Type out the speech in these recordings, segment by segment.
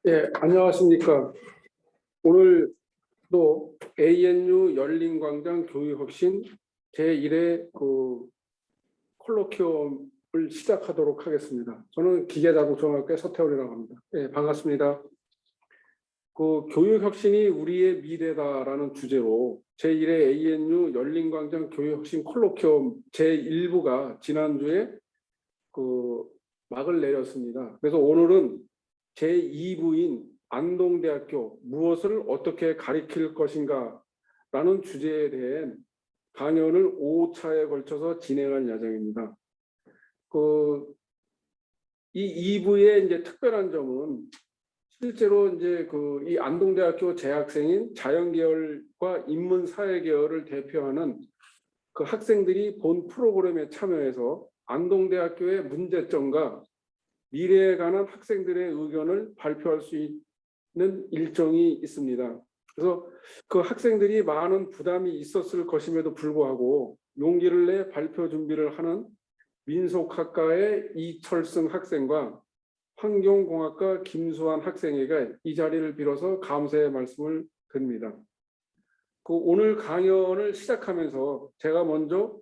예, 안녕하십니까. 오늘도 ANU 열린광장 교육혁신 제1회 콜로퀴엄을 시작하도록 하겠습니다. 저는 기계자동차학과의 서태원이라고 합니다. 예, 반갑습니다. 교육혁신이 우리의 미래다라는 주제로 제1회 ANU 열린광장 교육혁신 콜로퀴엄 제1부가 지난주에 막을 내렸습니다. 그래서 오늘은 제2부인 안동대학교 무엇을 어떻게 가리킬 것인가 라는 주제에 대한 강연을 5차에 걸쳐서 진행할 예정입니다. 이 2부의 이제 특별한 점은 실제로 이제 이 안동대학교 재학생인 자연계열과 인문사회계열을 대표하는 그 학생들이 본 프로그램에 참여해서 안동대학교의 문제점과 미래에 관한 학생들의 의견을 발표할 수 있는 일정이 있습니다. 그래서 그 학생들이 많은 부담이 있었을 것임에도 불구하고 용기를 내 발표 준비를 하는 민속학과의 이철승 학생과 환경공학과 김수환 학생에게 이 자리를 빌어서 감사의 말씀을 드립니다. 오늘 강연을 시작하면서 제가 먼저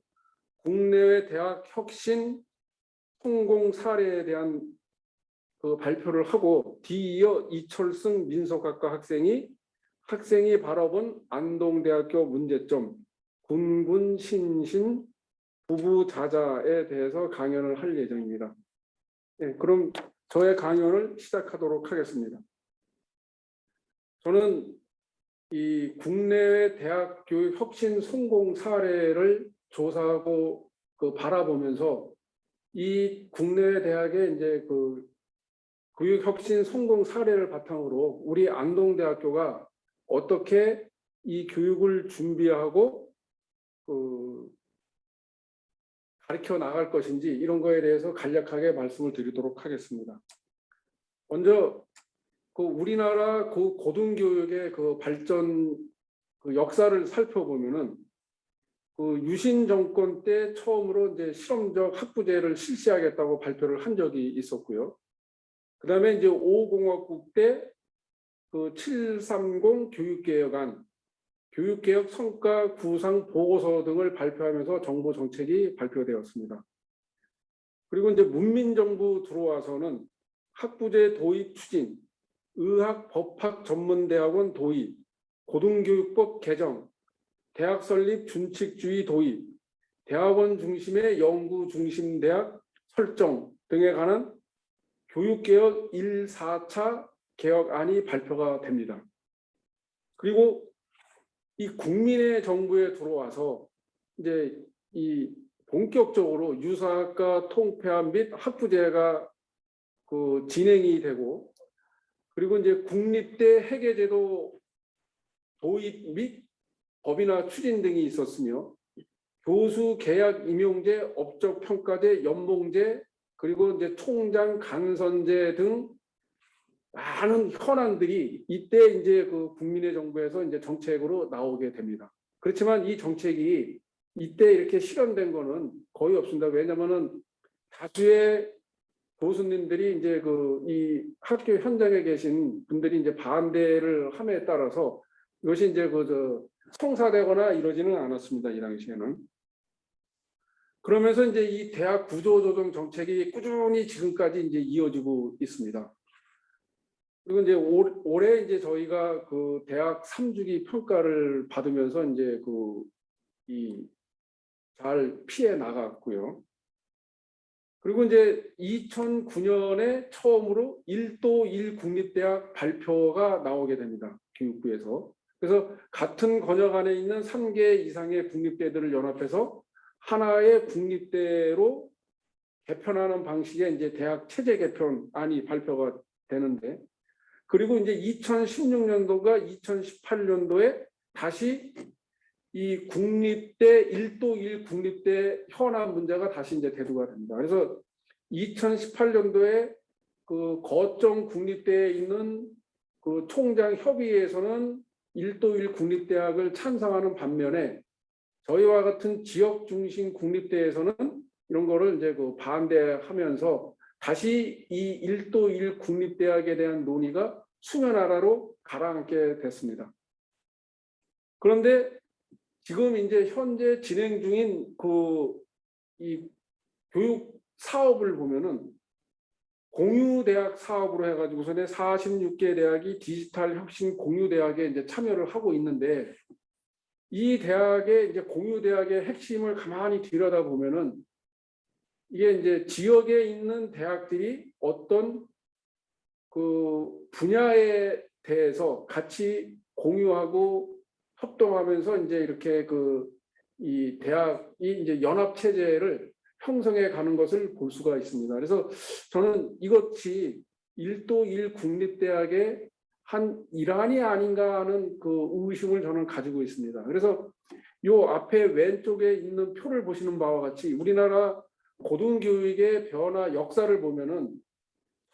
국내외 대학 혁신 성공 사례에 대한 발표를 하고 뒤이어 이철승 민속학과 학생이 바라본 안동대학교 문제점 군군 신신 부부자자에 대해서 강연을 할 예정입니다. 네, 그럼 저의 강연을 시작하도록 하겠습니다. 저는 이 국내외 대학 교육 혁신 성공 사례를 조사하고 바라보면서 이 국내외 대학의 이제 교육혁신 성공 사례를 바탕으로 우리 안동대학교가 어떻게 이 교육을 준비하고 가르쳐 나갈 것인지 이런 거에 대해서 간략하게 말씀을 드리도록 하겠습니다. 먼저 우리나라 고등교육의 발전 역사를 살펴보면은 유신 정권 때 처음으로 이제 실험적 학부제를 실시하겠다고 발표를 한 적이 있었고요. 그 다음에 이제 5공화국 때 730 교육개혁안, 교육개혁 성과 구상 보고서 등을 발표하면서 정부 정책이 발표되었습니다. 그리고 이제 문민정부 들어와서는 학부제 도입 추진, 의학 법학 전문대학원 도입, 고등교육법 개정, 대학 설립 준칙주의 도입, 대학원 중심의 연구 중심 대학 설정 등에 관한 교육개혁 1, 4차 개혁안이 발표가 됩니다. 그리고 이 국민의 정부에 들어와서 이제 이 본격적으로 유사학과 통폐합 및 학부제가 진행이 되고, 그리고 이제 국립대 회계제도 도입 및 법인화 추진 등이 있었으며, 교수 계약 임용제, 업적 평가제, 연봉제, 그리고 이제 총장 간선제 등 많은 현안들이 이때 이제 국민의 정부에서 이제 정책으로 나오게 됩니다. 그렇지만 이 정책이 이때 이렇게 실현된 거는 거의 없습니다. 왜냐하면은 다수의 교수님들이 이제 이 학교 현장에 계신 분들이 이제 반대를 함에 따라서 이것이 이제 성사되거나 이러지는 않았습니다. 이 당시에는. 그러면서 이제 이 대학 구조조정 정책이 꾸준히 지금까지 이제 이어지고 있습니다. 그리고 이제 올해 이제 저희가 대학 3주기 평가를 받으면서 이제 잘 피해 나갔고요. 그리고 이제 2009년에 처음으로 1도 1 국립대학 발표가 나오게 됩니다. 교육부에서. 그래서 같은 권역 안에 있는 3개 이상의 국립대들을 연합해서 하나의 국립대로 개편하는 방식의 이제 대학 체제 개편안이 발표가 되는데, 그리고 이제 2016년도가 2018년도에 다시 이 국립대 1도 1 국립대 현안 문제가 다시 이제 대두가 됩니다. 그래서 2018년도에 거점 국립대에 있는 총장 협의회에서는 1도 1 국립대학을 찬성하는 반면에 저희와 같은 지역 중심 국립대에서는 이런 거를 이제 반대하면서 다시 이 1도 1 국립대학에 대한 논의가 수면 아래로 가라앉게 됐습니다. 그런데 지금 이제 현재 진행 중인 이 교육 사업을 보면은 공유대학 사업으로 해가지고서는 46개 대학이 디지털 혁신 공유대학에 이제 참여를 하고 있는데, 이 대학의 이제 공유대학의 핵심을 가만히 들여다보면은 이게 이제 지역에 있는 대학들이 어떤 그 분야에 대해서 같이 공유하고 협동하면서 이제 이렇게 이 대학이 이제 연합 체제를 형성해 가는 것을 볼 수가 있습니다. 그래서 저는 이것이 1도 1 국립대학의 한 일환이 아닌가 하는 그 의심을 저는 가지고 있습니다. 그래서 요 앞에 왼쪽에 있는 표를 보시는 바와 같이 우리나라 고등교육의 변화 역사를 보면은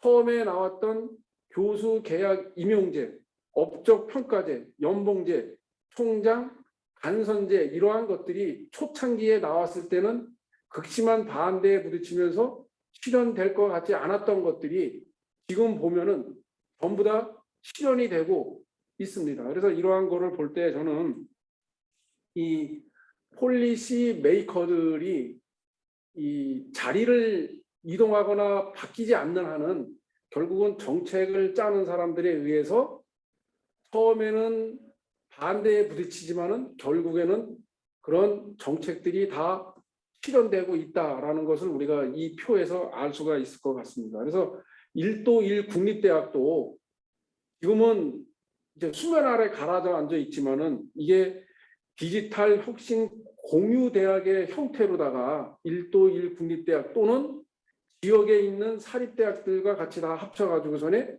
처음에 나왔던 교수 계약 임용제, 업적 평가제, 연봉제, 총장, 간선제 이러한 것들이 초창기에 나왔을 때는 극심한 반대에 부딪히면서 실현될 것 같지 않았던 것들이 지금 보면은 전부 다 실현이 되고 있습니다. 그래서 이러한 거를 볼 때 저는 이 폴리시 메이커들이 이 자리를 이동하거나 바뀌지 않는 한은 결국은 정책을 짜는 사람들에 의해서 처음에는 반대에 부딪히지만은 결국에는 그런 정책들이 다 실현되고 있다라는 것을 우리가 이 표에서 알 수가 있을 것 같습니다. 그래서 1도 1 국립대학도 지금은 이제 수면 아래 가라앉아 있지만은 이게 디지털 혁신 공유대학의 형태로다가 1도 1 국립대학 또는 지역에 있는 사립대학들과 같이 다 합쳐가지고서는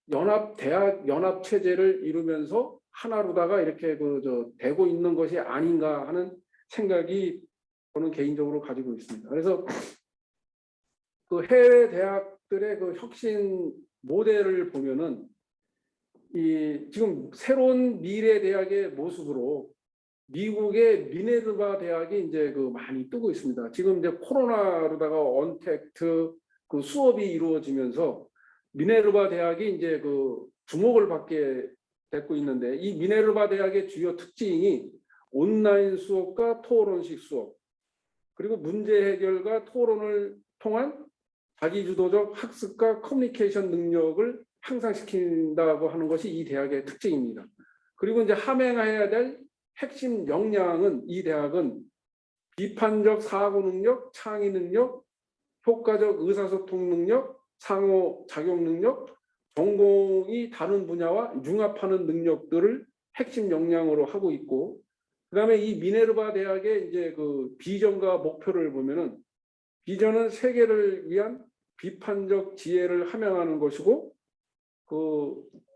연합대학 연합체제를 이루면서 하나로다가 이렇게 되고 있는 것이 아닌가 하는 생각이 저는 개인적으로 가지고 있습니다. 그래서 그 해외 대학들의 그 혁신 모델을 보면은 지금 새로운 미래 대학의 모습으로 미국의 미네르바 대학이 이제 많이 뜨고 있습니다. 지금 이제 코로나로다가 언택트 그 수업이 이루어지면서 미네르바 대학이 이제 주목을 받게 됐고 있는데, 이 미네르바 대학의 주요 특징이 온라인 수업과 토론식 수업, 그리고 문제 해결과 토론을 통한 자기주도적 학습과 커뮤니케이션 능력을 향상시킨다고 하는 것이 이 대학의 특징입니다. 그리고 이제 함양해야 될 핵심 역량은 이 대학은 비판적 사고 능력, 창의 능력, 효과적 의사소통 능력, 상호작용 능력, 전공이 다른 분야와 융합하는 능력들을 핵심 역량으로 하고 있고, 그다음에 이 미네르바 대학의 이제 비전과 목표를 보면은 비전은 세계를 위한 비판적 지혜를 함양하는 것이고,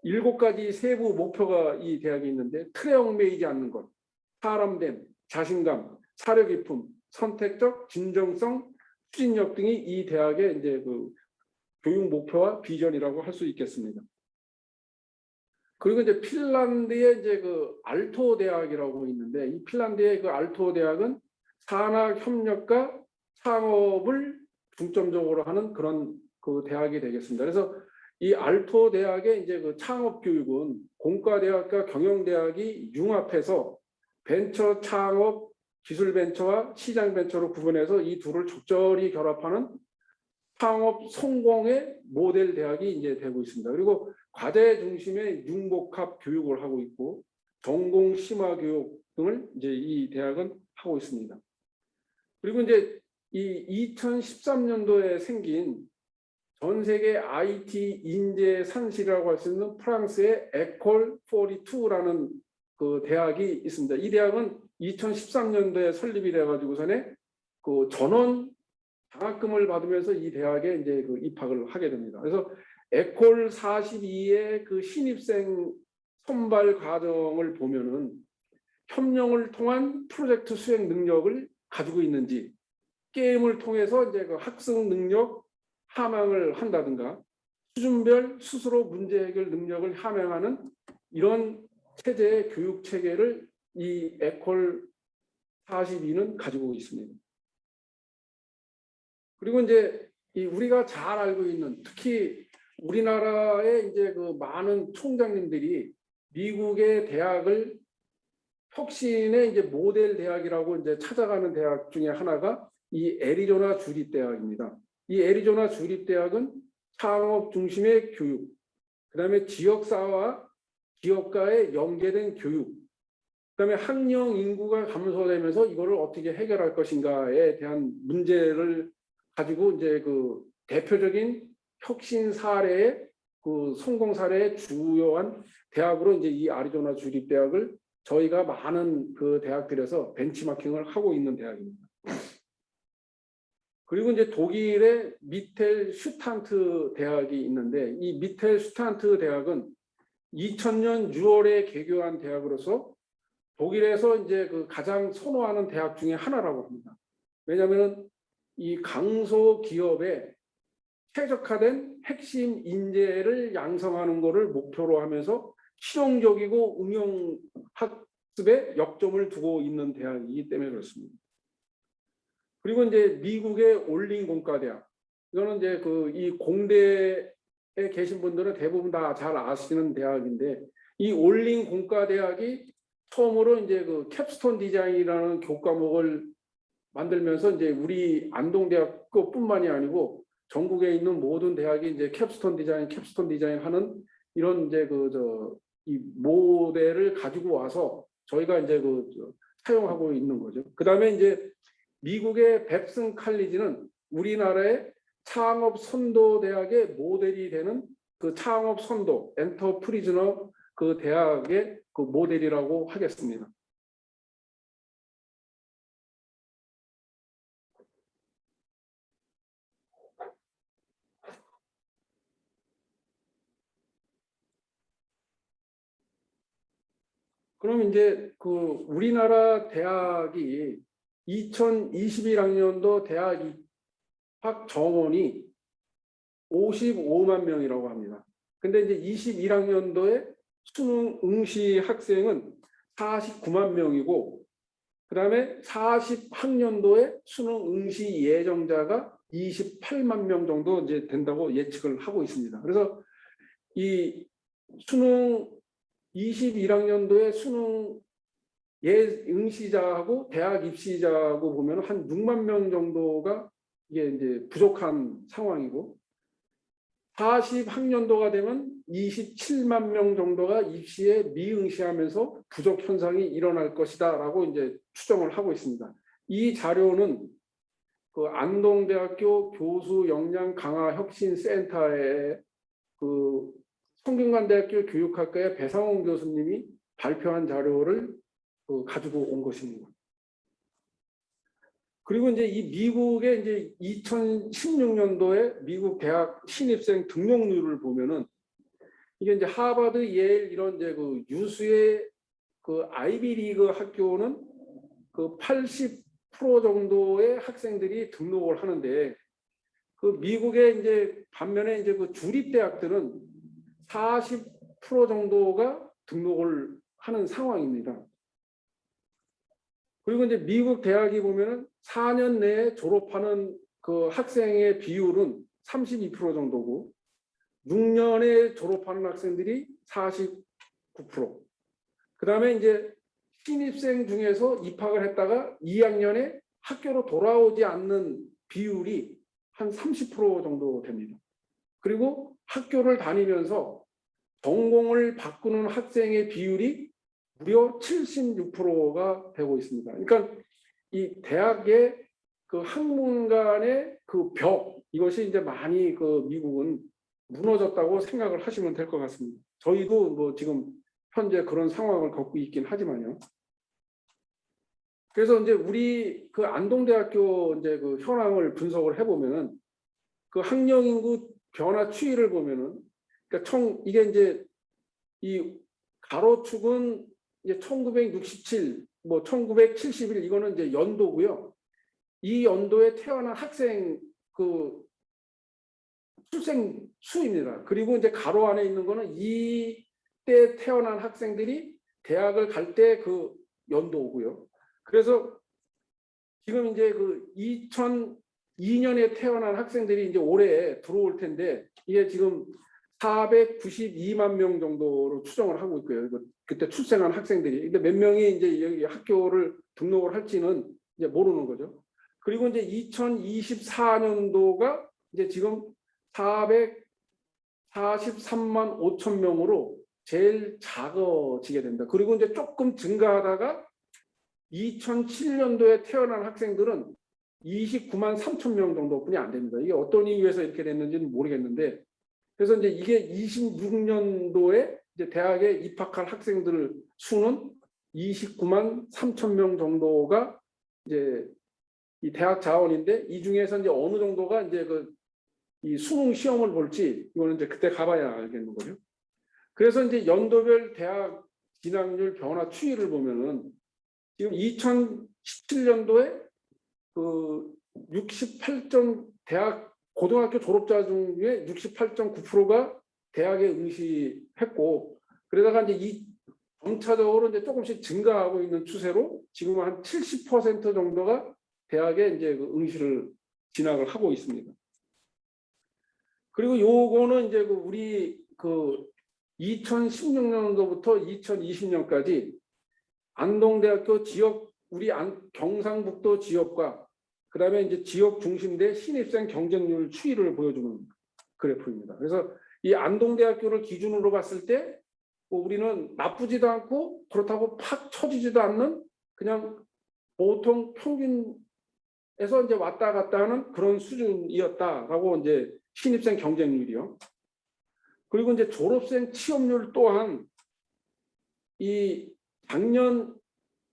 7가지 세부 목표가 이 대학에 있는데, 틀에 얽매이지 않는 것, 사람됨, 자신감, 사려 깊음, 선택적, 진정성, 추진력 등이 이 대학의 이제 교육 목표와 비전이라고 할 수 있겠습니다. 그리고 이제 핀란드의 이제 알토 대학이라고 있는데, 이 핀란드의 알토 대학은 산학 협력과 창업을 중점적으로 하는 그런 대학이 되겠습니다. 그래서 이 알토 대학의 이제 창업 교육은 공과대학과 경영대학이 융합해서 벤처 창업, 기술 벤처와 시장 벤처로 구분해서 이 둘을 적절히 결합하는 창업 성공의 모델 대학이 이제 되고 있습니다. 그리고 과제 중심의 융복합 교육을 하고 있고, 전공 심화 교육 등을 이제 이 대학은 하고 있습니다. 그리고 이제 이 2013년도에 생긴 전 세계 IT 인재 산실이라고 할 수 있는 프랑스의 에콜 42라는 대학이 있습니다. 이 대학은 2013년도에 설립이 돼가지고서는 전원 장학금을 받으면서 이 대학에 이제 입학을 하게 됩니다. 그래서 에콜 42의 신입생 선발 과정을 보면은 협력을 통한 프로젝트 수행 능력을 가지고 있는지, 게임을 통해서 이제 학습 능력 함양을 한다든가, 수준별 스스로 문제 해결 능력을 함양하는 이런 체제의 교육 체계를 이 에콜 42는 가지고 있습니다. 그리고 이제 우리가 잘 알고 있는, 특히 우리나라의 이제 그 많은 총장님들이 미국의 대학을 혁신의 이제 모델 대학이라고 이제 찾아가는 대학 중에 하나가 이 애리조나 주립대학입니다. 이 애리조나 주립대학은 창업 중심의 교육, 그다음에 지역사회와 기업가의 연계된 교육, 그다음에 학령 인구가 감소되면서 이거를 어떻게 해결할 것인가에 대한 문제를 가지고 이제 그 대표적인 혁신 사례의 그 성공 사례의 주요한 대학으로 이제 이 아리조나 주립대학을 저희가 많은 그 대학들에서 벤치마킹을 하고 있는 대학입니다. 그리고 이제 독일의 미텔 슈탄트 대학이 있는데 이 미텔 슈탄트 대학은 2000년 6월에 개교한 대학으로서 독일에서 이제 그 가장 선호하는 대학 중에 하나라고 합니다. 왜냐하면 이 강소 기업에 최적화된 핵심 인재를 양성하는 것을 목표로 하면서 실용적이고 응용 학습에 역점을 두고 있는 대학이기 때문에 그렇습니다. 그리고 이제 미국의 올린 공과대학, 이거는 이제 그 이 공대에 계신 분들은 대부분 다 잘 아시는 대학인데 이 올린 공과대학이 처음으로 이제 그 캡스톤 디자인이라는 교과목을 만들면서 이제 우리 안동대학교뿐만이 아니고 전국에 있는 모든 대학이 이제 캡스톤 디자인 하는 이런 이제 이 모델을 가지고 와서 저희가 이제 사용하고 있는 거죠. 그다음에 이제 미국의 뱁슨 칼리지는 우리나라의 창업 선도 대학의 모델이 되는 그 창업 선도 엔터프리즈너 그 대학의 그 모델이라고 하겠습니다. 그럼 이제 그 우리나라 대학이 2021학년도 대학 입학 정원이 55만 명이라고 합니다. 근데 이제 21학년도에 수능 응시 학생은 49만 명이고 그다음에 40학년도에 수능 응시 예정자가 28만 명 정도 이제 된다고 예측을 하고 있습니다. 그래서 이 수능 21학년도에 수능 응시자하고 대학 입시자하고 보면 한 6만 명 정도가 이게 이제 부족한 상황이고 40학년도가 되면 27만 명 정도가 입시에 미응시하면서 부족 현상이 일어날 것이다라고 이제 추정을 하고 있습니다. 이 자료는 그 안동대학교 교수 역량 강화 혁신 센터의 그 성균관대학교 교육학과의 배상훈 교수님이 발표한 자료를 가지고 온 것입니다. 그리고 이제 이 미국의 이제 2016년도에 미국 대학 신입생 등록률을 보면은 이게 이제 하버드, 예일 이런 이제 그 유수의 그 아이비리그 학교는 그 80% 정도의 학생들이 등록을 하는데 그 미국의 이제 반면에 이제 그 주립 대학들은 40% 정도가 등록을 하는 상황입니다. 그리고 이제 미국 대학이 보면은 4년 내에 졸업하는 그 학생의 비율은 32% 정도고 6년에 졸업하는 학생들이 49%. 그다음에 이제 신입생 중에서 입학을 했다가 2학년에 학교로 돌아오지 않는 비율이 한 30% 정도 됩니다. 그리고 학교를 다니면서 전공을 바꾸는 학생의 비율이 무려 76%가 되고 있습니다. 그러니까 이 대학의 그 학문 간의 그 벽, 이것이 이제 많이 그 미국은 무너졌다고 생각을 하시면 될 것 같습니다. 저희도 뭐 지금 현재 그런 상황을 겪고 있긴 하지만요. 그래서 이제 우리 그 안동대학교 이제 그 현황을 분석을 해보면은 그 학령 인구 변화 추이를 보면은 그러니까 이게 이제 이 가로축은 이제 1967, 뭐 1971 이거는 이제 연도고요. 이 연도에 태어난 학생 그 출생 수입니다. 그리고 이제 가로 안에 있는 거는 이때 태어난 학생들이 대학을 갈 때 그 연도고요. 그래서 지금 이제 그 2002년에 태어난 학생들이 이제 올해 들어올 텐데 이게 지금 492만 명 정도로 추정을 하고 있고요. 그때 출생한 학생들이. 근데 몇 명이 이제 여기 학교를 등록을 할지는 이제 모르는 거죠. 그리고 이제 2024년도가 이제 지금 443만 5천 명으로 제일 작아지게 됩니다. 그리고 이제 조금 증가하다가 2007년도에 태어난 학생들은 29만 3천 명 정도뿐이 안 됩니다. 이게 어떤 이유에서 이렇게 됐는지는 모르겠는데, 그래서 이제 이게 26년도에 이제 대학에 입학할 학생들 수는 29만 3천 명 정도가 이제 이 대학 자원인데, 이 중에서 이제 어느 정도가 이제 이 수능 시험을 볼지 이거는 이제 그때 가봐야 알겠는 거죠. 그래서 이제 연도별 대학 진학률 변화 추이를 보면은 지금 2017년도에 그 68점 대학 고등학교 졸업자 중에 68.9%가 대학에 응시했고, 그러다가 이제 이 점차적으로 이제 조금씩 증가하고 있는 추세로 지금 한 70% 정도가 대학에 이제 응시를 진학을 하고 있습니다. 그리고 요거는 이제 우리 2016년도부터 2020년까지 안동대학교 지역 우리 경상북도 지역과 그다음에 이제 지역 중심대 신입생 경쟁률 추이를 보여주는 그래프입니다. 그래서 이 안동대학교를 기준으로 봤을 때 우리는 나쁘지도 않고 그렇다고 팍 처지지도 않는 그냥 보통 평균에서 이제 왔다 갔다 하는 그런 수준이었다라고 이제 신입생 경쟁률이요. 그리고 이제 졸업생 취업률 또한 이 작년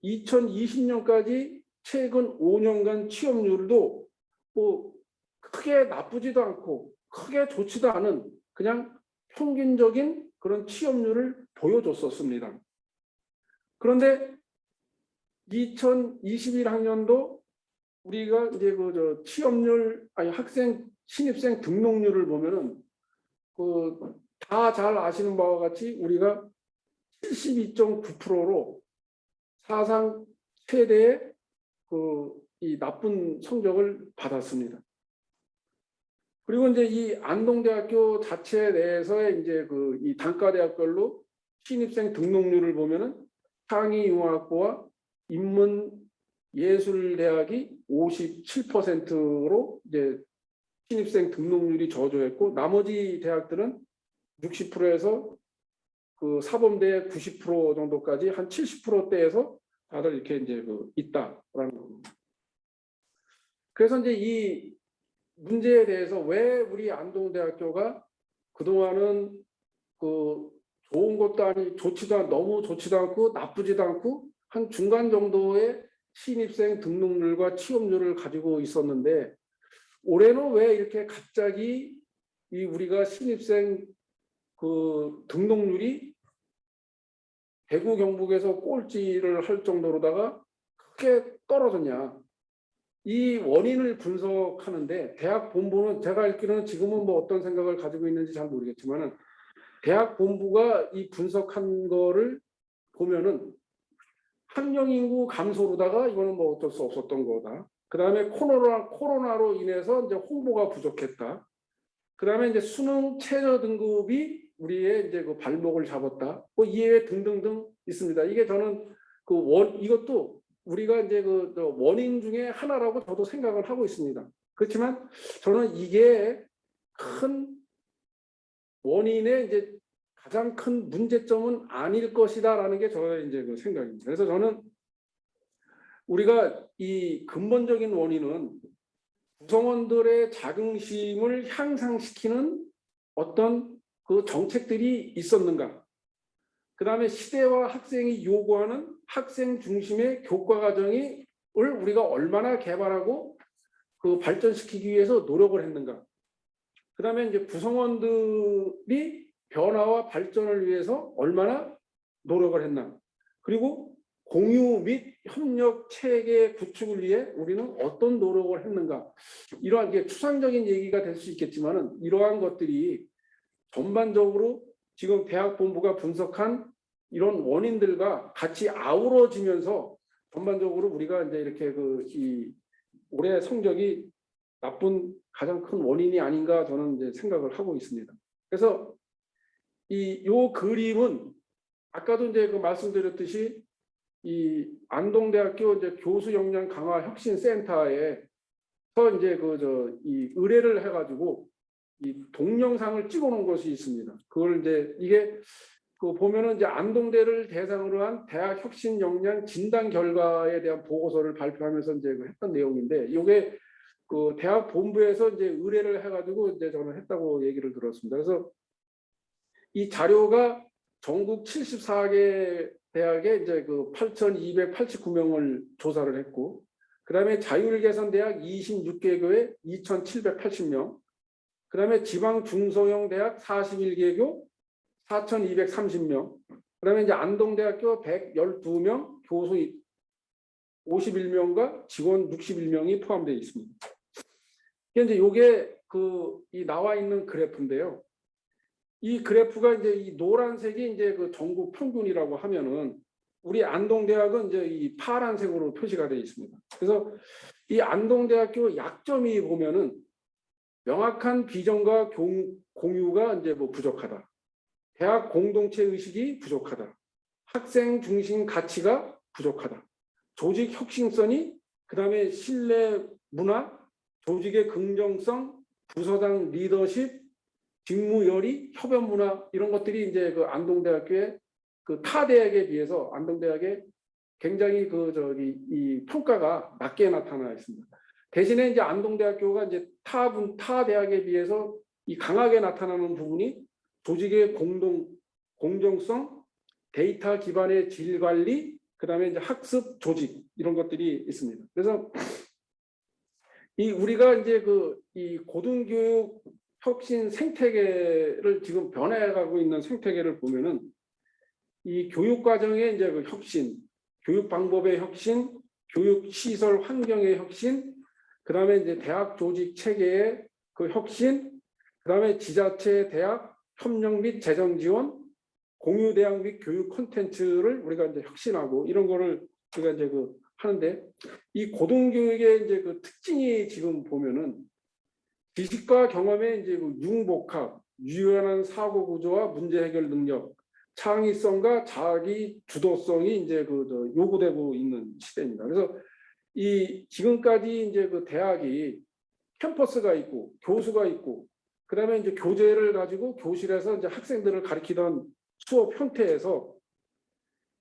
2020년까지 최근 5년간 취업률도 뭐 크게 나쁘지도 않고 크게 좋지도 않은 그냥 평균적인 그런 취업률을 보여줬었습니다. 그런데 2021학년도 우리가 이제 취업률 학생 신입생 등록률을 보면은 다 잘 아시는 바와 같이 우리가 72.9%로 사상 최대의 이 나쁜 성적을 받았습니다. 그리고 이제 이 안동대학교 자체 내에서의 이제 이 단과대학별로 신입생 등록률을 보면은 창의융합고와 인문예술대학이 57%로 이제 신입생 등록률이 저조했고, 나머지 대학들은 60%에서 사범대 90% 정도까지 한 70%대에서 다들 이렇게 이제 있다라는 겁니다. 그래서 이제 이 문제에 대해서 왜 우리 안동대학교가 그동안은 좋은 것도 아니 너무 좋지도 않고 나쁘지도 않고 한 중간 정도의 신입생 등록률과 취업률을 가지고 있었는데, 올해는 왜 이렇게 갑자기 우리가 신입생 등록률이 대구 경북에서 꼴찌를 할 정도로다가 크게 떨어졌냐. 이 원인을 분석하는데 대학 본부는 제가 알기로는 지금은 뭐 어떤 생각을 가지고 있는지 잘 모르겠지만은 대학 본부가 이 분석한 거를 보면은 학령 인구 감소로다가 이거는 뭐 어쩔 수 없었던 거다. 그다음에 코로나로 인해서 이제 홍보가 부족했다. 그다음에 이제 수능 최저 등급이 우리의 이제 발목을 잡았다. 뭐 이외에 등등등 있습니다. 이게 저는 이것도 우리가 이제 원인 중에 하나라고 저도 생각을 하고 있습니다. 그렇지만 저는 이게 큰 원인의 이제 가장 큰 문제점은 아닐 것이다라는 게 저의 이제 생각입니다. 그래서 저는 우리가 이 근본적인 원인은 구성원들의 자긍심을 향상시키는 어떤 정책들이 있었는가. 그 다음에 시대와 학생이 요구하는 학생 중심의 교과 과정을 우리가 얼마나 개발하고 발전시키기 위해서 노력을 했는가. 그 다음에 이제 구성원들이 변화와 발전을 위해서 얼마나 노력을 했나. 그리고 공유 및 협력 체계 구축을 위해 우리는 어떤 노력을 했는가. 이러한 게 추상적인 얘기가 될 수 있겠지만은 이러한 것들이 전반적으로 지금 대학 본부가 분석한 이런 원인들과 같이 아우러지면서 전반적으로 우리가 이제 이렇게 이 올해 성적이 나쁜 가장 큰 원인이 아닌가 저는 이제 생각을 하고 있습니다. 그래서 요 그림은 아까도 이제 그 말씀드렸듯이 이 안동대학교 이제 교수 역량 강화 혁신 센터에서 이제 이 의뢰를 해가지고 이 동영상을 찍어놓은 것이 있습니다. 그걸 이제 이게 그 보면은 이제 안동대를 대상으로 한 대학 혁신 역량 진단 결과에 대한 보고서를 발표하면서 이제 했던 내용인데, 이게 그 대학 본부에서 이제 의뢰를 해가지고 이제 저는 했다고 얘기를 들었습니다. 그래서 이 자료가 전국 74개 대학에 이제 그 8,289명을 조사를 했고, 그다음에 자율개선대학 26개교에 2,780명, 그다음에 지방 중소형 대학 41개교 4,230명, 그다음에 이제 안동대학교 112명, 교수 51명과 직원 61명이 포함되어 있습니다. 이제 요게 이 나와 있는 그래프인데요. 이 그래프가 이제 이 노란색이 이제 그 전국 평균이라고 하면은 우리 안동대학은 이제 이 파란색으로 표시가 되어 있습니다. 그래서 이 안동대학교 약점이 보면은 명확한 비전과 공유가 이제 뭐 부족하다. 대학 공동체 의식이 부족하다. 학생 중심 가치가 부족하다. 조직 혁신성이, 그다음에 신뢰 문화, 조직의 긍정성, 부서장 리더십, 직무열의, 협업 문화, 이런 것들이 이제 그 안동대학교의 그 타 대학에 비해서 안동대학에 굉장히 이 평가가 낮게 나타나 있습니다. 대신에 이제 안동대학교가 이제 타 대학에 비해서 이 강하게 나타나는 부분이 조직의 공정성, 데이터 기반의 질 관리, 그다음에 이제 학습 조직, 이런 것들이 있습니다. 그래서 우리가 이제 이 고등교육 혁신 생태계를 지금 변해가고 있는 생태계를 보면은 이 교육 과정의 이제 그 혁신, 교육 방법의 혁신, 교육 시설 환경의 혁신, 그다음에 이제 대학 조직 체계의 그 혁신, 그다음에 지자체 대학 협력 및 재정 지원, 공유 대학 및 교육 콘텐츠를 우리가 이제 혁신하고, 이런 거를 우리가 이제 하는데, 이 고등교육의 이제 그 특징이 지금 보면은 지식과 경험의 이제 융복합, 유연한 사고 구조와 문제 해결 능력, 창의성과 자기 주도성이 이제 요구되고 있는 시대입니다. 그래서 이 지금까지 이제 그 대학이 캠퍼스가 있고 교수가 있고, 그다음에 이제 교재를 가지고 교실에서 이제 학생들을 가르치던 수업 형태에서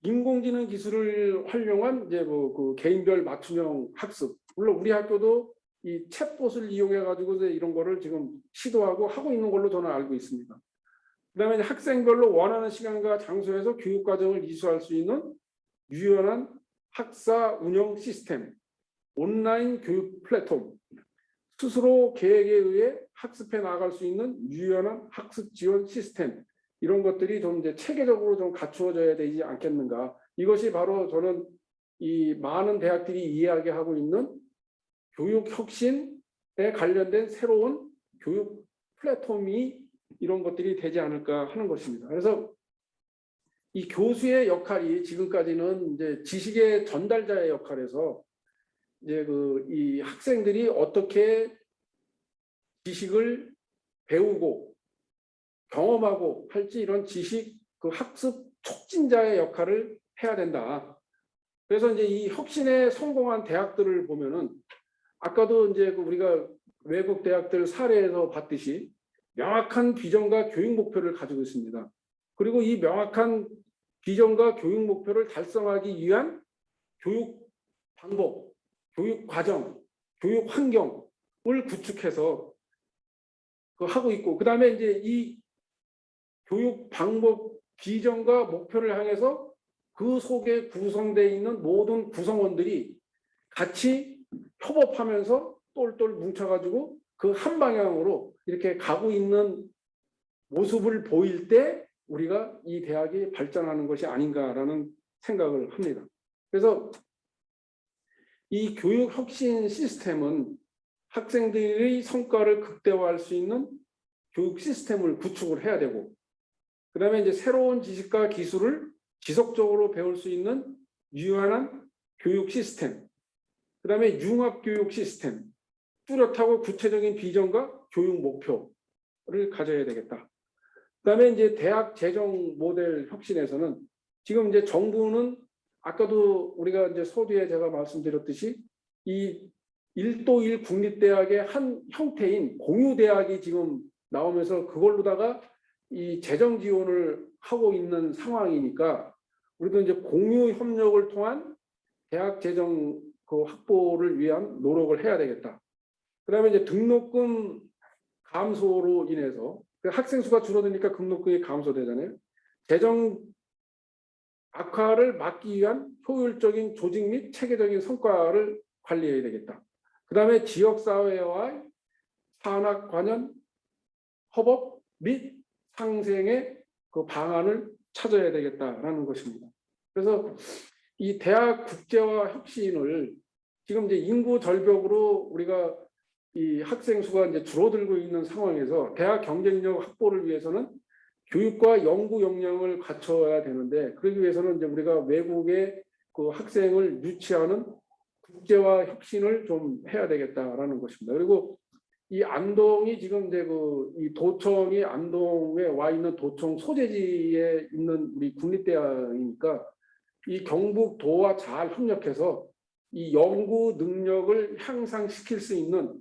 인공지능 기술을 활용한 이제 그 개인별 맞춤형 학습, 물론 우리 학교도 이 챗봇을 이용해 가지고 이런 거를 지금 시도하고 하고 있는 걸로 저는 알고 있습니다. 그다음에 이제 학생별로 원하는 시간과 장소에서 교육 과정을 이수할 수 있는 유연한 학사 운영 시스템, 온라인 교육 플랫폼, 스스로 계획에 의해 학습해 나갈 수 있는 유연한 학습 지원 시스템, 이런 것들이 좀 이제 체계적으로 좀 갖추어져야 되지 않겠는가. 이것이 바로 저는 이 많은 대학들이 이야기하고 있는 교육 혁신에 관련된 새로운 교육 플랫폼이 이런 것들이 되지 않을까 하는 것입니다. 그래서 이 교수의 역할이 지금까지는 이제 지식의 전달자의 역할에서 이제 이 학생들이 어떻게 지식을 배우고 경험하고 할지, 이런 지식 학습 촉진자의 역할을 해야 된다. 그래서 이제 이 혁신에 성공한 대학들을 보면은 아까도 이제 우리가 외국 대학들 사례에서 봤듯이 명확한 비전과 교육 목표를 가지고 있습니다. 그리고 이 명확한 비전과 교육 목표를 달성하기 위한 교육 방법, 교육 과정, 교육 환경을 구축해서 하고 있고, 그 다음에 이제 이 교육 방법, 비전과 목표를 향해서 그 속에 구성되어 있는 모든 구성원들이 같이 협업하면서 똘똘 뭉쳐가지고 그 한 방향으로 이렇게 가고 있는 모습을 보일 때 우리가 이 대학이 발전하는 것이 아닌가라는 생각을 합니다. 그래서 이 교육 혁신 시스템은 학생들의 성과를 극대화할 수 있는 교육 시스템을 구축을 해야 되고, 그 다음에 이제 새로운 지식과 기술을 지속적으로 배울 수 있는 유연한 교육 시스템, 그 다음에 융합 교육 시스템, 뚜렷하고 구체적인 비전과 교육 목표를 가져야 되겠다. 그다음에 이제 대학 재정 모델 혁신에서는 지금 이제 정부는 아까도 우리가 이제 서두에 제가 말씀드렸듯이 이 1도 1 국립대학의 한 형태인 공유대학이 지금 나오면서 그걸로다가 이 재정 지원을 하고 있는 상황이니까 우리도 이제 공유 협력을 통한 대학 재정 그 확보를 위한 노력을 해야 되겠다. 그다음에 이제 등록금 감소로 인해서 학생 수가 줄어드니까 등록금이 감소되잖아요. 재정 악화를 막기 위한 효율적인 조직 및 체계적인 성과를 관리해야 되겠다. 그다음에 지역사회와의 산학 관련 협업 및 상생의 그 방안을 찾아야 되겠다라는 것입니다. 그래서 이 대학 국제화 혁신을 지금 이제 인구 절벽으로 우리가 이 학생 수가 이제 줄어들고 있는 상황에서 대학 경쟁력 확보를 위해서는 교육과 연구 역량을 갖춰야 되는데 그러기 위해서는 이제 우리가 외국의 그 학생을 유치하는 국제화 혁신을 좀 해야 되겠다라는 것입니다. 그리고 이 안동이 지금 이제 그 이 도청이 안동에 와 있는 도청 소재지에 있는 우리 국립대학이니까 이 경북도와 잘 협력해서 이 연구 능력을 향상시킬 수 있는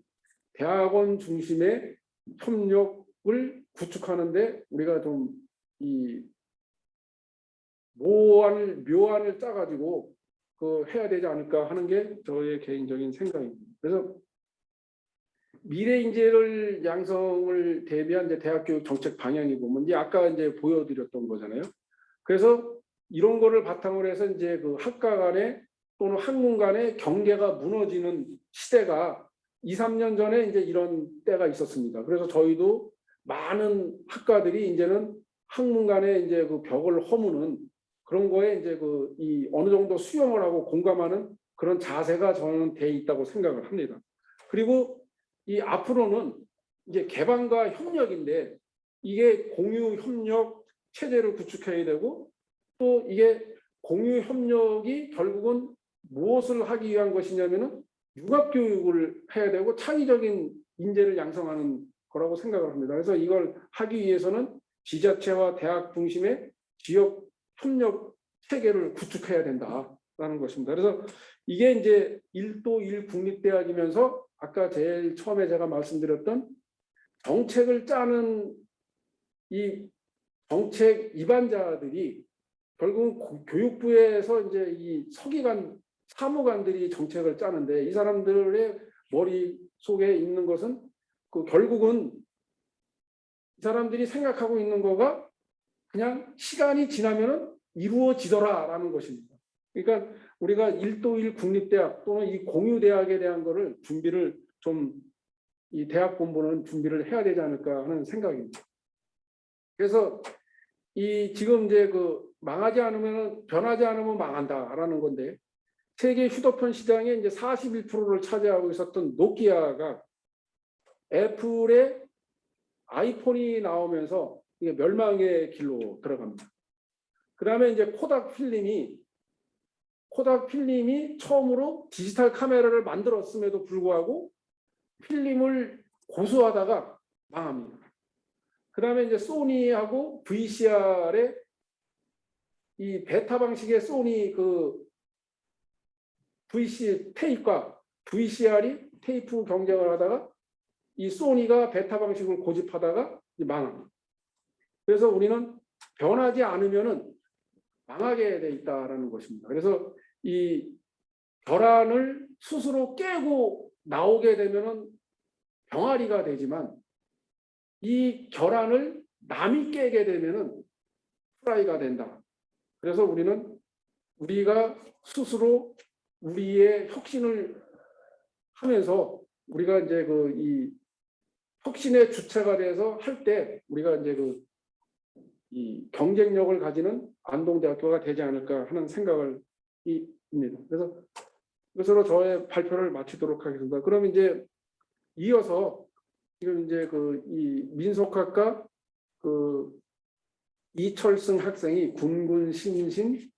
대학원 중심의 협력을 구축하는데 우리가 좀 이 묘안을 짜가지고 그 해야 되지 않을까 하는 게 저의 개인적인 생각입니다. 그래서 미래 인재를 양성을 대비한 이제 대학교육 정책 방향이 보면 이제 아까 이제 보여드렸던 거잖아요. 그래서 이런 거를 바탕으로 해서 이제 그 학과 간에 또는 학문 간의 경계가 무너지는 시대가 2, 3년 전에 이제 이런 때가 있었습니다. 그래서 저희도 많은 학과들이 이제는 학문 간에 이제 그 벽을 허무는 그런 거에 이제 그 이 어느 정도 수용을 하고 공감하는 그런 자세가 저는 돼 있다고 생각을 합니다. 그리고 이 앞으로는 이제 개방과 협력인데 이게 공유 협력 체제를 구축해야 되고 또 이게 공유 협력이 결국은 무엇을 하기 위한 것이냐면은 융합 교육을 해야 되고 창의적인 인재를 양성하는 거라고 생각을 합니다. 그래서 이걸 하기 위해서는 지자체와 대학 중심의 지역 협력 체계를 구축해야 된다라는 것입니다. 그래서 이게 이제 1도 1 국립대학이면서 아까 제일 처음에 제가 말씀드렸던 정책을 짜는 이 정책 입안자들이 결국 교육부에서 이제 이 서기관 사무관들이 정책을 짜는데 이 사람들의 머릿속에 있는 것은 그 결국은 이 사람들이 생각하고 있는 거가 그냥 시간이 지나면은 이루어지더라라는 것입니다. 그러니까 우리가 1도 1 국립대학 또는 이 공유대학에 대한 거를 준비를 좀 이 대학 본부는 준비를 해야 되지 않을까 하는 생각입니다. 그래서 이 지금 이제 그 망하지 않으면 변하지 않으면 망한다라는 건데 세계 휴대폰 시장의 이제 41%를 차지하고 있었던 노키아가 애플의 아이폰이 나오면서 이게 멸망의 길로 들어갑니다. 그다음에 이제 코닥 필름이 처음으로 디지털 카메라를 만들었음에도 불구하고 필름을 고수하다가 망합니다. 그다음에 이제 소니하고 VCR의 이 베타 방식의 소니 그 VC 테이프과 VCR이 테이프 경쟁을 하다가 이 소니가 베타 방식을 고집하다가 망합니다. 그래서 우리는 변하지 않으면은 망하게 돼 있다라는 것입니다. 그래서 이 결함을 스스로 깨고 나오게 되면은 병아리가 되지만 이 결함을 남이 깨게 되면은 프라이가 된다. 그래서 우리가 스스로 우리의 혁신을 하면서 우리가 이제 그 이 혁신의 주체가 돼서 할 때 우리가 이제 그 이 경쟁력을 가지는 안동대학교가 되지 않을까 하는 생각을 입니다. 그래서 이것으로 저의 발표를 마치도록 하겠습니다. 그럼 이제 이어서 지금 이제 그 이 민속학과 그 이철승 학생이 군군 신신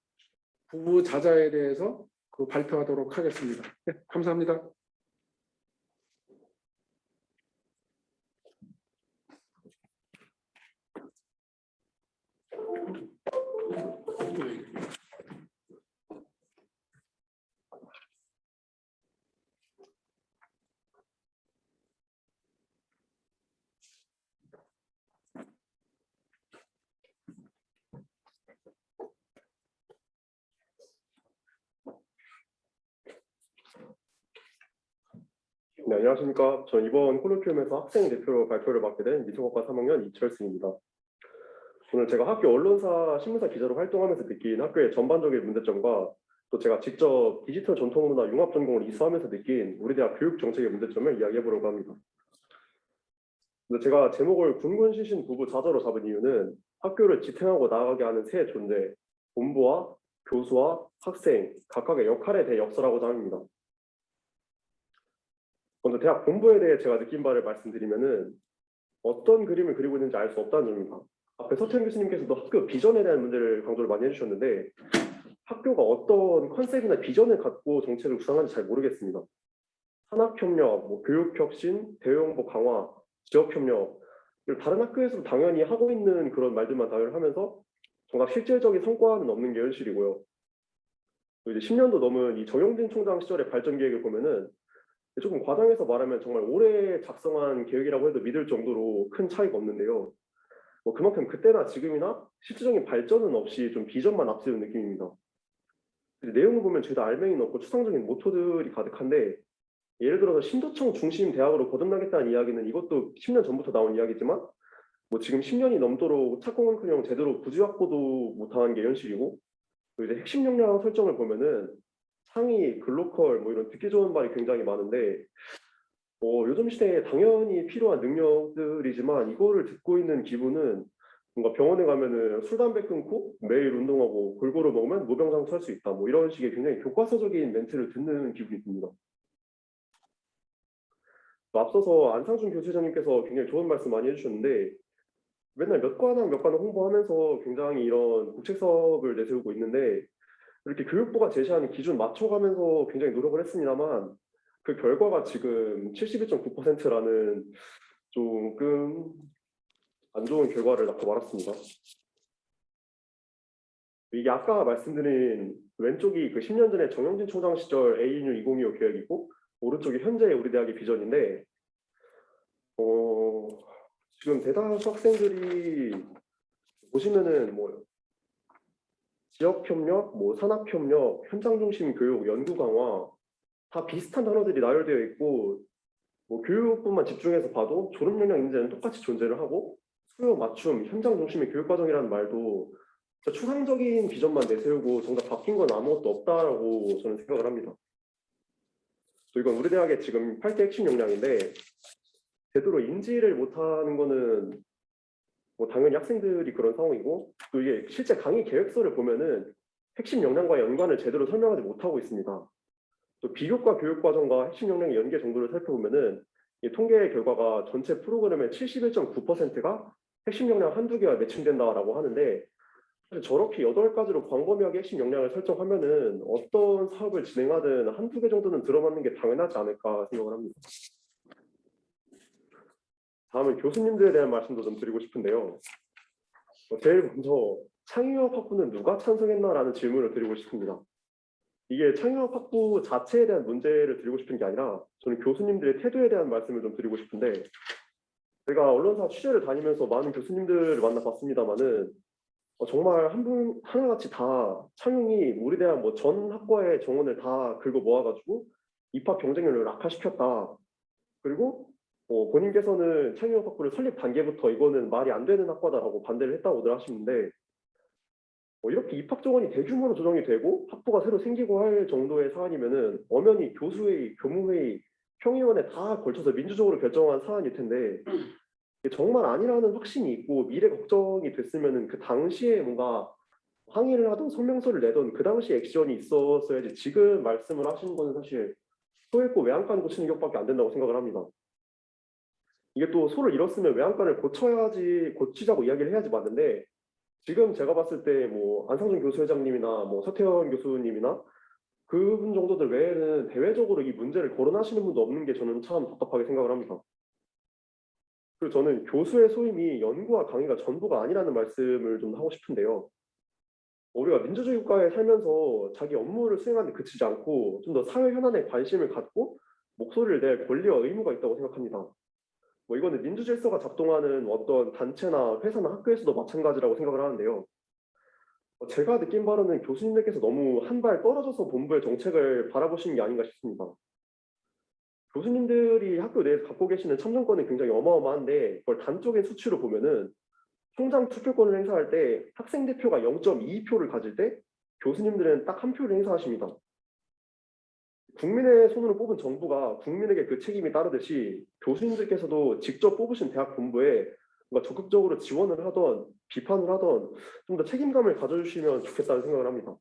부부자자에 대해서 그 발표하도록 하겠습니다. 네, 감사합니다. 네, 안녕하십니까. 전 이번 콜로퀴움에서 학생 대표로 발표를 맡게 된 미술학과 3학년 이철승입니다. 오늘 제가 학교 언론사, 신문사 기자로 활동하면서 느낀 학교의 전반적인 문제점과 또 제가 직접 디지털 전통문화 융합 전공을 이수하면서 느낀 우리 대학 교육 정책의 문제점을 이야기해 보려고 합니다. 근데 제가 제목을 군군 시신 부부 자저로 잡은 이유는 학교를 지탱하고 나아가게 하는 세 존재, 본부와 교수와 학생, 각각의 역할에 대해 역설하고자 합니다. 먼저 대학 본부에 대해 제가 느낀 바를 말씀드리면은 어떤 그림을 그리고 있는지 알 수 없다는 점입니다. 앞에 서태현 교수님께서도 학교 비전에 대한 문제를 강조를 많이 해주셨는데 학교가 어떤 컨셉이나 비전을 갖고 정책을 구상하는지 잘 모르겠습니다. 산학협력, 교육혁신, 대외홍보 강화, 지역협력 다른 학교에서도 당연히 하고 있는 그런 말들만 다들 하면서 정작 실질적인 성과는 없는 게 현실이고요. 또 이제 10년도 넘은 이 정영진 총장 시절의 발전 계획을 보면은 조금 과장해서 말하면 정말 오래 작성한 계획이라고 해도 믿을 정도로 큰 차이가 없는데요. 그만큼 그때나 지금이나 실질적인 발전은 없이 좀 비전만 앞세운 느낌입니다. 내용을 보면 죄다 알맹이는 없고 추상적인 모토들이 가득한데 예를 들어서 신도청 중심 대학으로 거듭나겠다는 이야기는 이것도 10년 전부터 나온 이야기지만 지금 10년이 넘도록 착공은커녕 제대로 부지 확보도 못한 게 현실이고 또 이제 핵심 역량 설정을 보면은 상위, 글로컬 이런 듣기 좋은 말이 굉장히 많은데 요즘 시대에 당연히 필요한 능력들이지만 이거를 듣고 있는 기분은 뭔가 병원에 가면은 술, 담배 끊고 매일 운동하고 골고루 먹으면 무병장수할 수 있다. 이런 식의 굉장히 교과서적인 멘트를 듣는 기분이 듭니다. 앞서서 안상준 교수장님께서 굉장히 좋은 말씀 많이 해주셨는데 맨날 몇 관을 홍보하면서 굉장히 이런 국책사업을 내세우고 있는데 이렇게 교육부가 제시하는 기준 맞춰가면서 굉장히 노력을 했습니다만 그 결과가 지금 71.9%라는 조금 안 좋은 결과를 낳고 말았습니다. 이게 아까 말씀드린 왼쪽이 그 10년 전에 정영진 총장 시절 ANU 2025 계획이고 오른쪽이 현재의 우리 대학의 비전인데 지금 대다수 학생들이 보시면은 지역협력, 산학협력, 현장 중심 교육, 연구 강화 다 비슷한 단어들이 나열되어 있고 교육부만 집중해서 봐도 졸업 역량 인재는 똑같이 존재를 하고 수요 맞춤, 현장 중심의 교육과정이라는 말도 추상적인 비전만 내세우고 정작 바뀐 건 아무것도 없다라고 저는 생각을 합니다. 또 이건 우리 대학의 지금 8대 핵심 역량인데 제대로 인지를 못하는 거는 당연히 학생들이 그런 상황이고 또 이게 실제 강의 계획서를 보면은 핵심 역량과 연관을 제대로 설명하지 못하고 있습니다. 또 비교과 교육과정과 핵심 역량의 연계 정도를 살펴보면은 이 통계 결과가 전체 프로그램의 71.9%가 핵심 역량 한두 개와 매칭된다라고 하는데 저렇게 8가지로 광범위하게 핵심 역량을 설정하면은 어떤 사업을 진행하든 한두 개 정도는 들어맞는 게 당연하지 않을까 생각을 합니다. 다음은 교수님들에 대한 말씀도 좀 드리고 싶은데요. 제일 먼저 창의학 학부는 누가 찬성했나라는 질문을 드리고 싶습니다. 이게 창의학 학부 자체에 대한 문제를 드리고 싶은 게 아니라 저는 교수님들의 태도에 대한 말씀을 좀 드리고 싶은데 제가 언론사 취재를 다니면서 많은 교수님들을 만나봤습니다만은 정말 한 분 하나같이 다 창용이 우리 대학 전 학과의 정원을 다 긁어 모아가지고 입학 경쟁률을 악화시켰다. 그리고 본인께서는 창의학 학부를 설립 단계부터 이거는 말이 안 되는 학과다라고 반대를 했다고들 하시는데 이렇게 입학 정원이 대규모로 조정이 되고 학부가 새로 생기고 할 정도의 사안이면은 엄연히 교수회의, 교무회의, 평의원에 다 걸쳐서 민주적으로 결정한 사안일 텐데 정말 아니라는 확신이 있고 미래 걱정이 됐으면은 그 당시에 뭔가 항의를 하던 성명서를 내던 그 당시 액션이 있었어야지 지금 말씀을 하시는 거는 사실 소했고 외양간 고치는 격밖에 안 된다고 생각을 합니다. 이게 또 소를 잃었으면 외양간을 고치자고 이야기를 해야지 맞는데 지금 제가 봤을 때 안상준 교수회장님이나 서태현 교수님이나 그분 정도들 외에는 대외적으로 이 문제를 거론하시는 분도 없는 게 저는 참 답답하게 생각을 합니다. 그리고 저는 교수의 소임이 연구와 강의가 전부가 아니라는 말씀을 좀 하고 싶은데요. 우리가 민주주의 국가에 살면서 자기 업무를 수행하는 데 그치지 않고 좀 더 사회 현안에 관심을 갖고 목소리를 낼 권리와 의무가 있다고 생각합니다. 뭐 이거는 민주 질서가 작동하는 어떤 단체나 회사나 학교에서도 마찬가지라고 생각을 하는데요. 제가 느낀 바로는 교수님들께서 너무 한 발 떨어져서 본부의 정책을 바라보시는 게 아닌가 싶습니다. 교수님들이 학교 내에서 갖고 계시는 참정권은 굉장히 어마어마한데 그걸 단적인 수치로 보면은 총장 투표권을 행사할 때 학생 대표가 0.22표를 가질 때 교수님들은 딱 한 표를 행사하십니다. 국민의 손으로 뽑은 정부가 국민에게 그 책임이 따르듯이 교수님들께서도 직접 뽑으신 대학 본부에 뭔가 적극적으로 지원을 하던 비판을 하던 좀 더 책임감을 가져주시면 좋겠다는 생각을 합니다.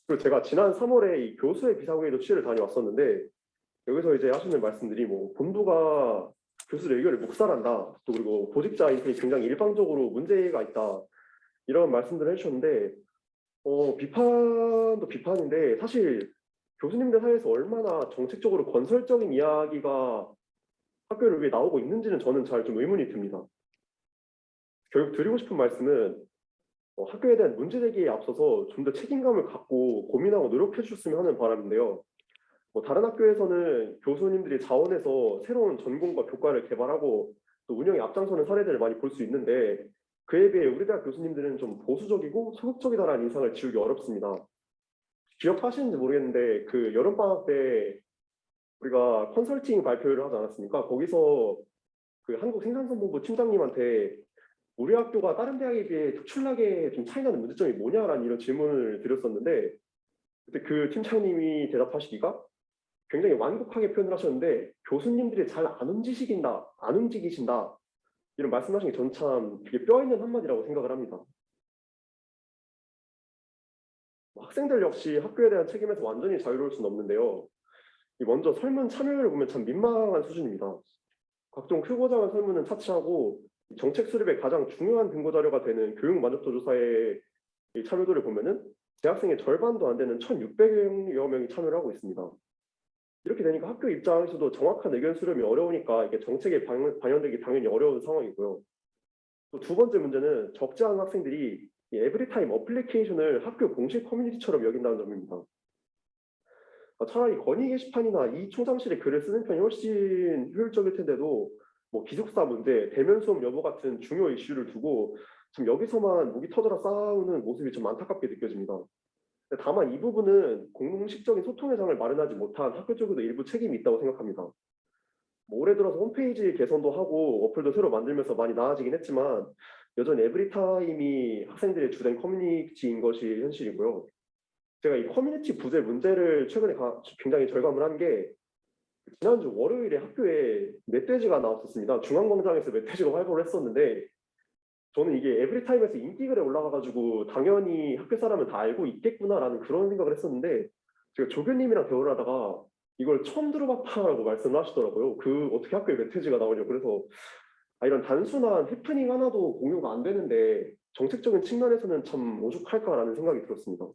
그리고 제가 지난 3월에 이 교수의 비상회의도 취재를 다녀왔었는데 여기서 이제 하시는 말씀들이 뭐 본부가 교수의 의견을 묵살한다. 또 그리고 보직자 인선이 굉장히 일방적으로 문제가 있다. 이런 말씀들을 해주셨는데 비판도 비판인데 사실 교수님들 사이에서 얼마나 정책적으로 건설적인 이야기가 학교를 위해 나오고 있는지는 저는 잘 좀 의문이 듭니다. 결국 드리고 싶은 말씀은 학교에 대한 문제제기에 앞서서 좀 더 책임감을 갖고 고민하고 노력해 주셨으면 하는 바람인데요. 뭐 다른 학교에서는 교수님들이 자원해서 새로운 전공과 교과를 개발하고 또 운영에 앞장서는 사례들을 많이 볼 수 있는데 그에 비해 우리 대학 교수님들은 좀 보수적이고 소극적이다라는 인상을 지우기 어렵습니다. 기억하시는지 모르겠는데 그 여름방학 때 우리가 컨설팅 발표를 하지 않았습니까? 거기서 그 한국생산성공부 팀장님한테 우리 학교가 다른 대학에 비해 특출나게 좀 차이나는 문제점이 뭐냐라는 이런 질문을 드렸었는데 그때 그 팀장님이 대답하시기가 굉장히 완곡하게 표현을 하셨는데 교수님들이 잘 안 움직이신다 이런 말씀하신 게 전 참 되게 뼈 있는 한마디라고 생각을 합니다. 학생들 역시 학교에 대한 책임에서 완전히 자유로울 수는 없는데요. 먼저 설문 참여율을 보면 참 민망한 수준입니다. 각종 크고 작은 설문은 차치하고 정책 수립의 가장 중요한 근거 자료가 되는 교육 만족도 조사의 이 참여도를 보면은 대학생의 절반도 안 되는 1,600여 명이 참여를 하고 있습니다. 이렇게 되니까 학교 입장에서도 정확한 의견 수렴이 어려우니까 이게 정책에 반영되기 당연히 어려운 상황이고요. 또 두 번째 문제는 적지 않은 학생들이 이 에브리타임 어플리케이션을 학교 공식 커뮤니티처럼 여긴다는 점입니다. 차라리 건의 게시판이나 이 총장실에 글을 쓰는 편이 훨씬 효율적일 텐데도 뭐 기숙사 문제, 대면 수업 여부 같은 중요 이슈를 두고 좀 여기서만 목이 터져라 싸우는 모습이 좀 안타깝게 느껴집니다. 다만 이 부분은 공식적인 소통의 장을 마련하지 못한 학교 쪽에도 일부 책임이 있다고 생각합니다. 뭐 올해 들어서 홈페이지 개선도 하고 어플도 새로 만들면서 많이 나아지긴 했지만 여전히 에브리타임이 학생들의 주된 커뮤니티인 것이 현실이고요. 제가 이 커뮤니티 부재 문제를 최근에 굉장히 절감을 한 게 지난주 월요일에 학교에 멧돼지가 나왔었습니다. 중앙광장에서 멧돼지가 활보를 했었는데 저는 이게 에브리타임에서 인기글에 올라가가지고 당연히 학교 사람은 다 알고 있겠구나라는 그런 생각을 했었는데 제가 조교님이랑 대화를 하다가 이걸 처음 들어봤다라고 말씀을 하시더라고요. 그 어떻게 학교에 멧돼지가 나오냐고. 그래서 이런 단순한 해프닝 하나도 공유가 안 되는데 정책적인 측면에서는 참 오죽할까라는 생각이 들었습니다.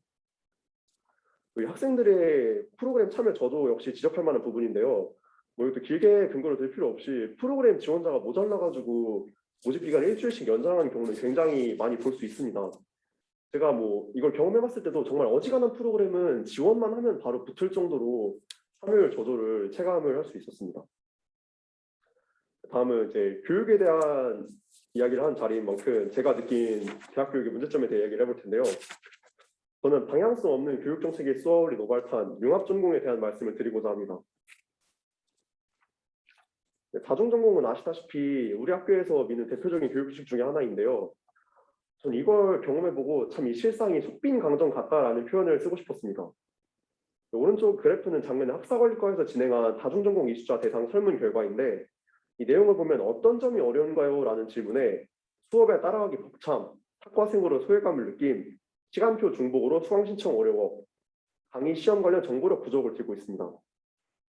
우리 학생들의 프로그램 참여 저도 역시 지적할 만한 부분인데요. 뭐 이것도 길게 근거를 들 필요 없이 프로그램 지원자가 모자라가지고 모집 기간 일주일씩 연장하는 경우는 굉장히 많이 볼 수 있습니다. 제가 뭐 이걸 경험해봤을 때도 정말 어지간한 프로그램은 지원만 하면 바로 붙을 정도로 참여율 저조를 체감을 할 수 있었습니다. 다음은 이제 교육에 대한 이야기를 한 자리인 만큼 제가 느낀 대학 교육의 문제점에 대해 이야기를 해볼 텐데요. 저는 방향성 없는 교육 정책이 쏘아올린 오발탄 융합 전공에 대한 말씀을 드리고자 합니다. 다중 전공은 아시다시피 우리 학교에서 미는 대표적인 교육 규칙 중에 하나인데요. 저는 이걸 경험해보고 참 이 실상이 속빈 강정 같다라는 표현을 쓰고 싶었습니다. 오른쪽 그래프는 작년에 학사관리과에서 진행한 다중전공 이수자 대상 설문 결과인데 이 내용을 보면 어떤 점이 어려운가요? 라는 질문에 수업에 따라가기 벅참, 학과생으로 소외감을 느낌, 시간표 중복으로 수강 신청 어려워, 강의 시험 관련 정보력 부족을 들고 있습니다.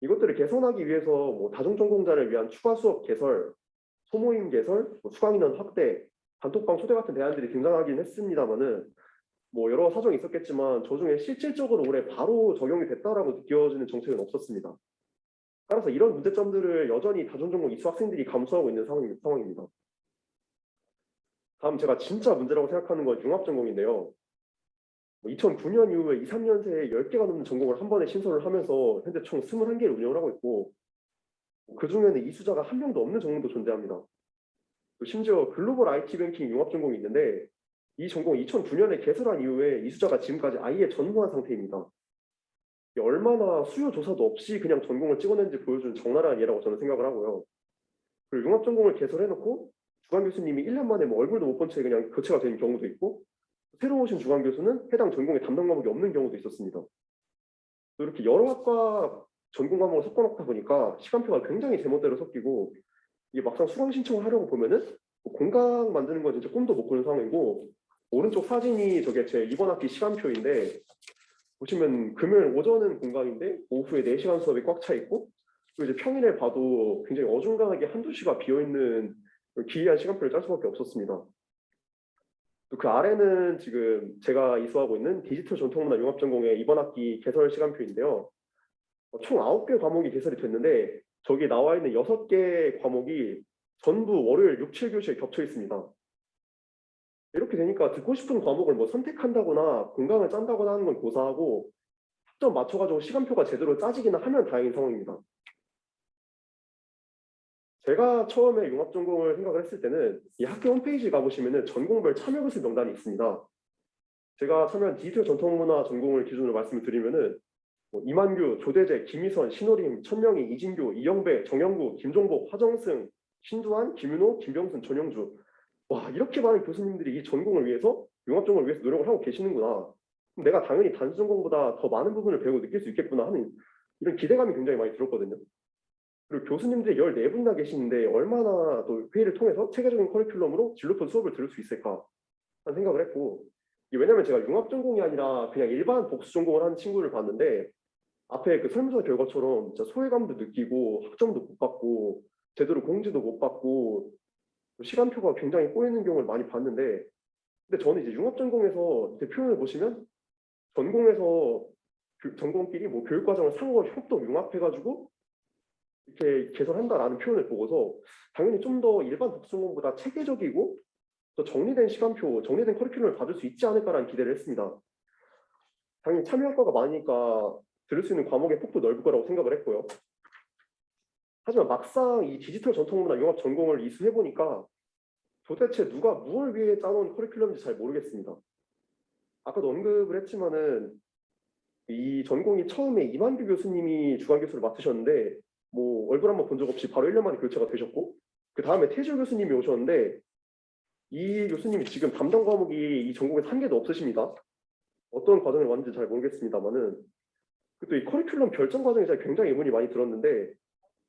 이것들을 개선하기 위해서 뭐 다중전공자를 위한 추가 수업 개설, 소모임 개설, 뭐 수강인원 확대, 단톡방 초대 같은 대안들이 등장하긴 했습니다만은 뭐 여러 사정이 있었겠지만 저 중에 실질적으로 올해 바로 적용이 됐다라고 느껴지는 정책은 없었습니다. 따라서 이런 문제점들을 여전히 다중전공 이수 학생들이 감수하고 있는 상황입니다. 다음 제가 진짜 문제라고 생각하는 건 융합전공인데요. 2009년 이후에 2, 3년새에 10개가 넘는 전공을 한 번에 신설을 하면서 현재 총 21개를 운영을 하고 있고, 그중에는 이수자가 한 명도 없는 전공도 존재합니다. 심지어 글로벌 IT 뱅킹 융합전공이 있는데 이 전공 2009년에 개설한 이후에 이수자가 지금까지 아예 전무한 상태입니다. 얼마나 수요 조사도 없이 그냥 전공을 찍어낸지 보여주는 적나라한 예라고 저는 생각을 하고요. 그리고 융합전공을 개설해놓고 주관 교수님이 1년 만에 뭐 얼굴도 못 본 채 그냥 교체가 된 경우도 있고, 새로 오신 주관 교수는 해당 전공의 담당 과목이 없는 경우도 있었습니다. 이렇게 여러 학과 전공 과목을 섞어놓다 보니까 시간표가 굉장히 제멋대로 섞이고, 이게 막상 수강 신청을 하려고 보면은 뭐 공강 만드는 건 진짜 꿈도 못 꾸는 상황이고, 오른쪽 사진이 저게 제 이번 학기 시간표인데, 보시면 금요일 오전은 공강인데 오후에 4시간 수업이 꽉 차 있고, 그리고 이제 평일에 봐도 굉장히 어중간하게 한두 시가 비어있는 기이한 시간표를 짤 수밖에 없었습니다. 그 아래는 지금 제가 이수하고 있는 디지털 전통문화 융합전공의 이번 학기 개설 시간표인데요. 총 9개 과목이 개설이 됐는데 저기 나와 있는 6개 과목이 전부 월요일 6, 7교시에 겹쳐 있습니다. 이렇게 되니까 듣고 싶은 과목을 뭐 선택한다거나 공강을 짠다거나 하는 건 고사하고, 학점 맞춰가지고 시간표가 제대로 짜지기나 하면 다행인 상황입니다. 제가 처음에 융합전공을 생각을 했을 때는 이 학교 홈페이지 가보시면은 전공별 참여 교수 명단이 있습니다. 제가 참여한 디지털 전통문화 전공을 기준으로 말씀을 드리면은 뭐 이만규, 조대재, 김희선, 신호림, 천명희, 이진규, 이영배, 정영구, 김종복, 화정승, 신두한, 김윤호, 김병순, 전영주. 와, 이렇게 많은 교수님들이 이 전공을 위해서, 융합전공을 위해서 노력을 하고 계시는구나. 그럼 내가 당연히 단수 전공보다 더 많은 부분을 배우고 느낄 수 있겠구나 하는 이런 기대감이 굉장히 많이 들었거든요. 그리고 교수님들이 14분이나 계시는데 얼마나 또 회의를 통해서 체계적인 커리큘럼으로 진로편 수업을 들을 수 있을까 하는 생각을 했고, 왜냐면 제가 융합전공이 아니라 그냥 일반 복수 전공을 하는 친구를 봤는데 앞에 그 설문조사 결과처럼 진짜 소외감도 느끼고 학점도 못 받고 제대로 공지도 못 받고 시간표가 굉장히 꼬이는 경우를 많이 봤는데, 근데 저는 이제 융합전공에서 이렇게 표현을 보시면 전공에서 전공끼리 뭐 교육과정을 상호 협동 융합해가지고 이렇게 개설한다라는 표현을 보고서 당연히 좀 더 일반 복수전공보다 체계적이고 더 정리된 시간표, 정리된 커리큘럼을 받을 수 있지 않을까라는 기대를 했습니다. 당연히 참여학과가 많으니까 들을 수 있는 과목의 폭도 넓을 거라고 생각을 했고요. 하지만 막상 이 디지털 전통문화 융합 전공을 이수해보니까 도대체 누가 무엇을 위해 짜놓은 커리큘럼인지 잘 모르겠습니다. 아까도 언급을 했지만은 이 전공이 처음에 이만규 교수님이 주관 교수를 맡으셨는데 뭐 얼굴 한번 본 적 없이 바로 1년 만에 교체가 되셨고, 그 다음에 태주 교수님이 오셨는데 이 교수님이 지금 담당 과목이 이 전공에 한 개도 없으십니다. 어떤 과정을 왔는지 잘 모르겠습니다만은, 또 이 커리큘럼 결정 과정에 제가 굉장히 의문이 많이 들었는데,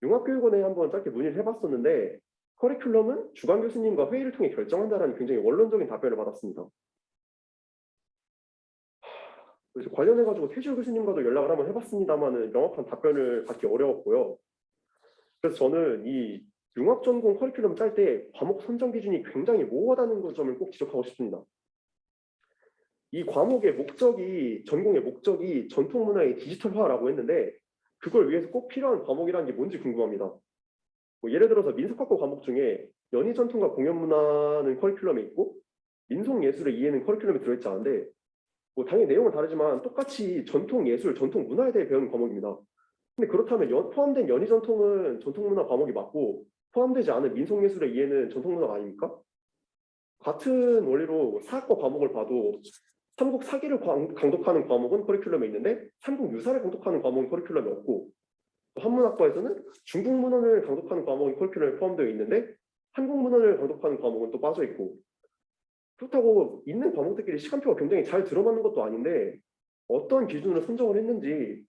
융합교육원에 한번 짧게 문의를 해봤었는데 커리큘럼은 주관 교수님과 회의를 통해 결정한다라는 굉장히 원론적인 답변을 받았습니다. 그래서 관련해가지고 태주 교수님과도 연락을 한번 해봤습니다만은 명확한 답변을 받기 어려웠고요. 그래서 저는 이 융합전공 커리큘럼 짤 때 과목 선정 기준이 굉장히 모호하다는 점을 꼭 지적하고 싶습니다. 이 과목의 목적이, 전공의 목적이 전통문화의 디지털화라고 했는데 그걸 위해서 꼭 필요한 과목이라는 게 뭔지 궁금합니다. 뭐 예를 들어서 민속학과 과목 중에 연희전통과 공연문화는 커리큘럼에 있고 민속예술의 이해는 커리큘럼에 들어있지 않은데, 뭐 당연히 내용은 다르지만 똑같이 전통예술, 전통문화에 대해 배우는 과목입니다. 근데 그렇다면 포함된 연희전통은 전통문화 과목이 맞고 포함되지 않은 민속예술의 이해는 전통문화가 아닙니까? 같은 원리로 사학과 과목을 봐도 삼국 사기를 강독하는 과목은 커리큘럼에 있는데 삼국 유사를 강독하는 과목은 커리큘럼에 없고, 한문학과에서는 중국 문헌을 강독하는 과목이 커리큘럼에 포함되어 있는데 한국 문헌을 강독하는 과목은 또 빠져 있고, 그렇다고 있는 과목들끼리 시간표가 굉장히 잘 들어맞는 것도 아닌데 어떤 기준으로 선정을 했는지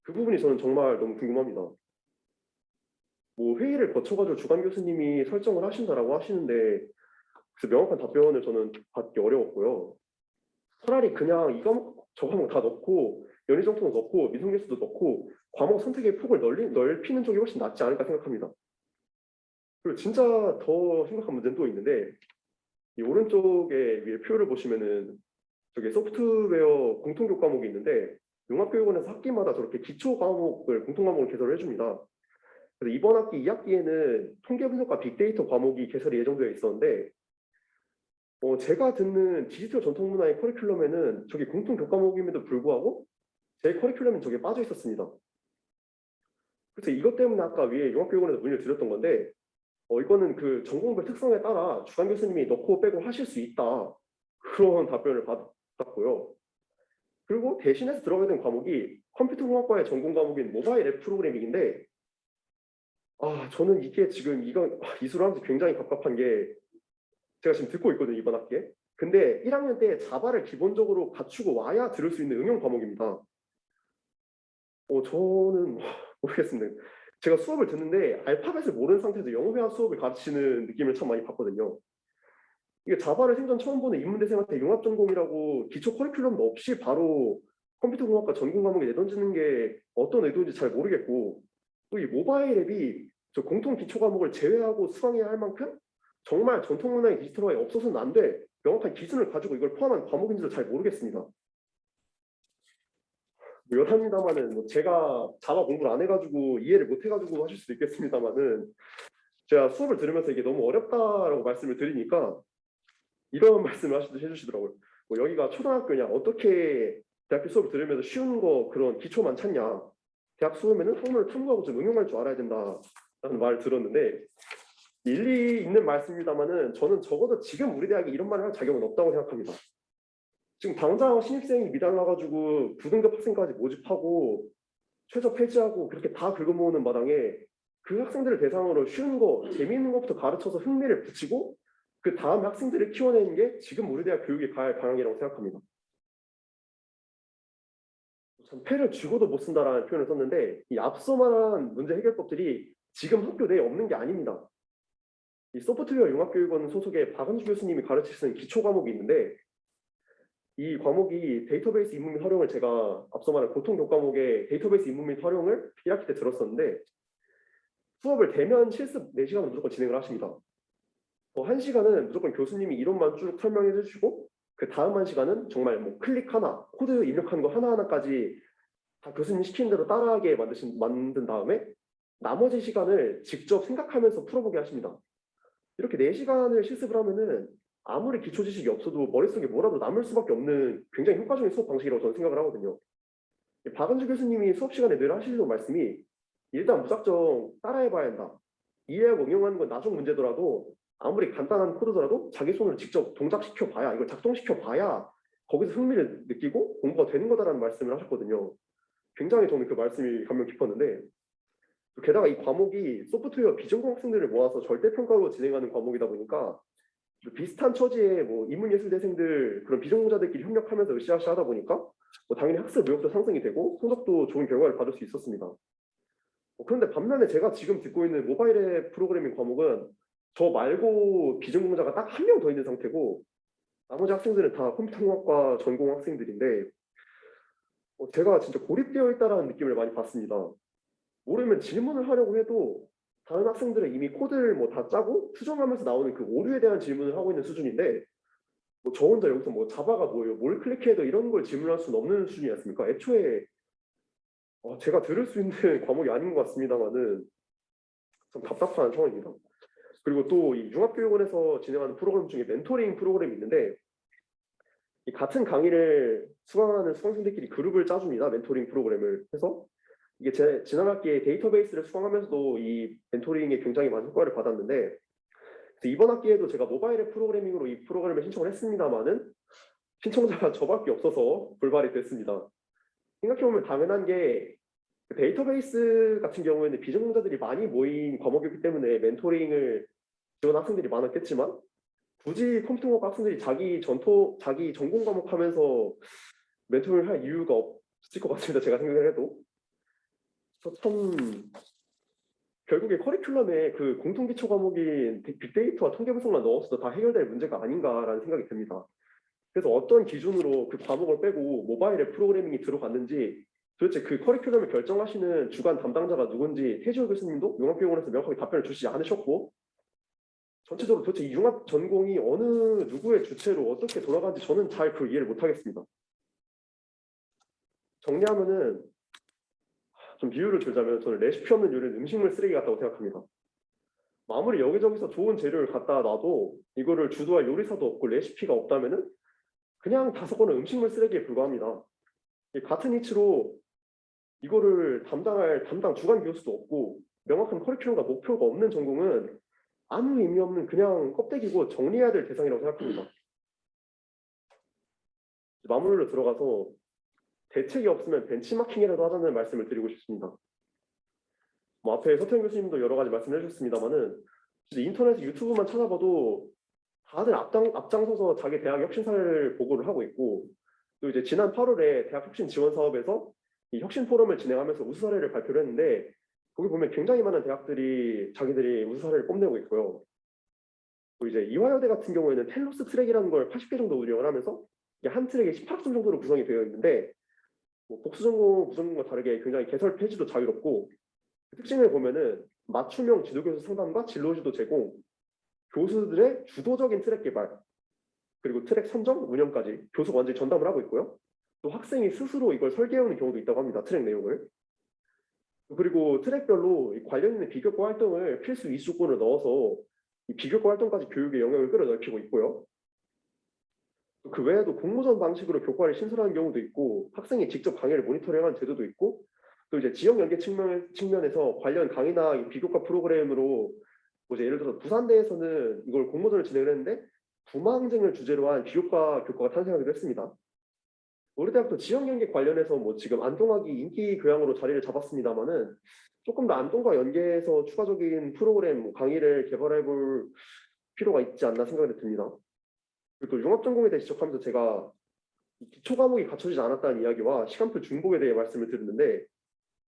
그 부분이 저는 정말 너무 궁금합니다. 뭐 회의를 거쳐가지고 주관 교수님이 설정을 하신다라고 하시는데 그래서 명확한 답변을 저는 받기 어려웠고요. 차라리 그냥 이 과목 저 과목 다 넣고 연희정통도 넣고 민속예술도 넣고 과목 선택의 폭을 넓히는 쪽이 훨씬 낫지 않을까 생각합니다. 그리고 진짜 더 심각한 문제는 또 있는데, 이 오른쪽에 위에 표를 보시면은 저게 소프트웨어 공통교과 과목이 있는데 융합교육원에서 학기마다 저렇게 기초 과목을 공통 과목을 개설을 해줍니다. 그래서 이번 학기 2학기에는 통계 분석과 빅데이터 과목이 개설이 예정되어 있었는데 제가 듣는 디지털 전통 문화의 커리큘럼에는 저게 공통 교과목임에도 불구하고 제 커리큘럼은 저게 빠져 있었습니다. 그래서 이것 때문에 아까 위에 융합교육원에서 문의를 드렸던 건데 이거는 그 전공별 특성에 따라 주간 교수님이 넣고 빼고 하실 수 있다. 그런 답변을 받았고요. 그리고 대신해서 들어가야 되는 과목이 컴퓨터공학과의 전공 과목인 모바일 앱 프로그래밍인데 저는 이게 지금 이수를 하면서 굉장히 갑갑한 게 제가 지금 듣고 있거든요, 이번 학기에. 근데 1학년 때 자바를 기본적으로 갖추고 와야 들을 수 있는 응용 과목입니다. 저는 모르겠습니다. 제가 수업을 듣는데 알파벳을 모르는 상태에서 영어 회화 수업을 가르치는 느낌을 참 많이 받거든요. 이게 자바를 생전 처음 보는 인문대생한테 융합전공이라고 기초 커리큘럼도 없이 바로 컴퓨터공학과 전공 과목에 내던지는 게 어떤 의도인지 잘 모르겠고, 또 이 모바일 앱이 저 공통 기초 과목을 제외하고 수강해야 할 만큼 정말 전통 문화의 디지털화에 없어서는 안 돼. 명확한 기준을 가지고 이걸 포함한 과목인지도 잘 모르겠습니다. 여담입니다만은 제가 자바 공부를 안 해가지고 이해를 못 해가지고 하실 수도 있겠습니다만은 제가 수업을 들으면서 이게 너무 어렵다라고 말씀을 드리니까 이런 말씀을 해주시더라고요. 여기가 초등학교냐, 어떻게 대학교 수업을 들으면서 쉬운 거 그런 기초만 찾냐, 대학 수업에는 학문을 탐구하고 좀 응용할 줄 알아야 된다라는 말을 들었는데 일리 있는 말씀입니다만은 저는 적어도 지금 우리 대학이 이런 말을 할 자격은 없다고 생각합니다. 지금 당장 신입생이 미달나가지고 부등급 학생까지 모집하고 최저 폐지하고 그렇게 다 긁어모으는 마당에 그 학생들을 대상으로 쉬운 거, 재미있는 것부터 가르쳐서 흥미를 붙이고 그 다음 학생들을 키워내는 게 지금 우리 대학 교육이 가야 할 방향이라고 생각합니다. 참 패를 쥐고도 못 쓴다라는 표현을 썼는데 이 앞서 말한 문제 해결법들이 지금 학교 내에 없는 게 아닙니다. 이 소프트웨어 융합교육원 소속의 박은주 교수님이 가르치시는 기초 과목이 있는데 이 과목이 데이터베이스 입문 및 활용을 제가 앞서 말한 고통 교과목의 데이터베이스 입문 및 활용을 1학기 때 들었었는데 수업을 대면 실습 4시간은 무조건 진행을 하십니다. 1시간은 무조건 교수님이 이론만 쭉 설명해 주시고 그 다음 1시간은 정말 뭐 클릭 하나, 코드 입력하는 거 하나하나까지 다 교수님 시키는 대로 따라하게 만든 다음에 나머지 시간을 직접 생각하면서 풀어보게 하십니다. 이렇게 4시간을 실습을 하면은 아무리 기초 지식이 없어도 머릿속에 뭐라도 남을 수밖에 없는 굉장히 효과적인 수업 방식이라고 저는 생각을 하거든요. 박은주 교수님이 수업 시간에 늘 하시는 말씀이 일단 무작정 따라해봐야 한다. 이해하고 응용하는 건 나중 문제더라도 아무리 간단한 코드더라도 자기 손으로 직접 동작시켜봐야, 이걸 작동시켜봐야 거기서 흥미를 느끼고 공부가 되는 거다라는 말씀을 하셨거든요. 굉장히 저는 그 말씀이 감명 깊었는데 게다가 이 과목이 소프트웨어 비전공 학생들을 모아서 절대평가로 진행하는 과목이다 보니까 비슷한 처지의 인문예술대생들 그런 비전공자들끼리 협력하면서 으쌰으쌰 하다 보니까 당연히 학습 의욕도 상승이 되고 성적도 좋은 결과를 받을 수 있었습니다. 그런데 반면에 제가 지금 듣고 있는 모바일 앱 프로그래밍 과목은 저 말고 비전공자가 딱 한 명 더 있는 상태고 나머지 학생들은 다 컴퓨터공학과 전공 학생들인데 제가 진짜 고립되어 있다는 느낌을 많이 받습니다. 모르면 질문을 하려고 해도 다른 학생들은 이미 코드를 다 짜고 수정하면서 나오는 그 오류에 대한 질문을 하고 있는 수준인데 저 혼자 여기서 자바가 뭐예요? 뭘 클릭해도 이런 걸 질문할 수는 없는 수준이 었습니까? 애초에 제가 들을 수 있는 과목이 아닌 것 같습니다만은 좀 답답한 상황입니다. 그리고 또 이 융합교육원에서 진행하는 프로그램 중에 멘토링 프로그램이 있는데 이 같은 강의를 수강하는 수강생들끼리 그룹을 짜줍니다. 멘토링 프로그램을 해서 이게 제 지난 학기에 데이터베이스를 수강하면서도 이 멘토링에 굉장히 많은 효과를 받았는데 이번 학기에도 제가 모바일 앱 프로그래밍으로 이 프로그램을 신청을 했습니다만은 신청자가 저밖에 없어서 불발이 됐습니다. 생각해보면 당연한 게 데이터베이스 같은 경우에는 비전공자들이 많이 모인 과목이기 때문에 멘토링을 지원한 학생들이 많았겠지만 굳이 컴퓨터공학 학생들이 자기 전공 과목 하면서 멘토링을 할 이유가 없을 것 같습니다. 제가 생각을 해도. 참 결국에 커리큘럼에 그 공통기초 과목인 빅데이터와 통계분석만 넣었어도 다 해결될 문제가 아닌가라는 생각이 듭니다. 그래서 어떤 기준으로 그 과목을 빼고 모바일 앱 프로그래밍이 들어갔는지 도대체 그 커리큘럼을 결정하시는 주관 담당자가 누군지 태지호 교수님도 융합교육원에서 명확하게 답변을 주시지 않으셨고 전체적으로 도대체 이 융합 전공이 어느 누구의 주체로 어떻게 돌아가는지 저는 잘 그걸 이해를 못하겠습니다. 정리하면은 좀 비유를 들자면 저는 레시피 없는 요리는 음식물 쓰레기 같다고 생각합니다. 아무리 여기저기서 좋은 재료를 갖다 놔도 이거를 주도할 요리사도 없고 레시피가 없다면은 그냥 다 섞어놓은 음식물 쓰레기에 불과합니다. 같은 이치로 이거를 담당할 담당 주간 교수도 없고 명확한 커리큘럼과 목표가 없는 전공은 아무 의미 없는 그냥 껍데기고 정리해야 될 대상이라고 생각합니다. 마무리로 들어가서 대책이 없으면 벤치마킹이라도 하자는 말씀을 드리고 싶습니다. 뭐 앞에 서태현 교수님도 여러 가지 말씀해 주셨습니다만은 인터넷 유튜브만 찾아봐도 다들 앞장서서 자기 대학 혁신 사례를 보고를 하고 있고 또 이제 지난 8월에 대학 혁신 지원 사업에서 이 혁신 포럼을 진행하면서 우수 사례를 발표를 했는데 거기 보면 굉장히 많은 대학들이 자기들이 우수 사례를 뽐내고 있고요. 또 이제 이화여대 같은 경우에는 텔로스 트랙이라는 걸 80개 정도 운영을 하면서 이게 한 트랙에 18학점 정도로 구성이 되어 있는데 뭐 복수 전공, 부전공과 다르게 굉장히 개설 폐지도 자유롭고 그 특징을 보면은 맞춤형 지도교수 상담과 진로지도 제공, 교수들의 주도적인 트랙 개발, 그리고 트랙 선정, 운영까지 교수가 완전히 전담을 하고 있고요. 또 학생이 스스로 이걸 설계해오는 경우도 있다고 합니다. 트랙 내용을. 그리고 트랙별로 관련 있는 비교과 활동을 필수 이수 조건을 넣어서 이 비교과 활동까지 교육의 영역을 끌어넓히고 있고요. 그 외에도 공모전 방식으로 교과를 신설하는 경우도 있고 학생이 직접 강의를 모니터링하는 제도도 있고 또 이제 지역 연계 측면에서 관련 강의나 비교과 프로그램으로 뭐 이제 예를 들어서 부산대에서는 이걸 공모전을 진행을 했는데 부망증을 주제로 한 비교과 교과가 탄생하기도 했습니다. 우리 대학도 지역 연계 관련해서 뭐 지금 안동학이 인기 교양으로 자리를 잡았습니다만은 조금 더 안동과 연계해서 추가적인 프로그램 뭐 강의를 개발해 볼 필요가 있지 않나 생각이 듭니다. 그리고 또 융합전공에 대해 지적하면서 제가 기초 과목이 갖춰지지 않았다는 이야기와 시간표 중복에 대해 말씀을 드렸는데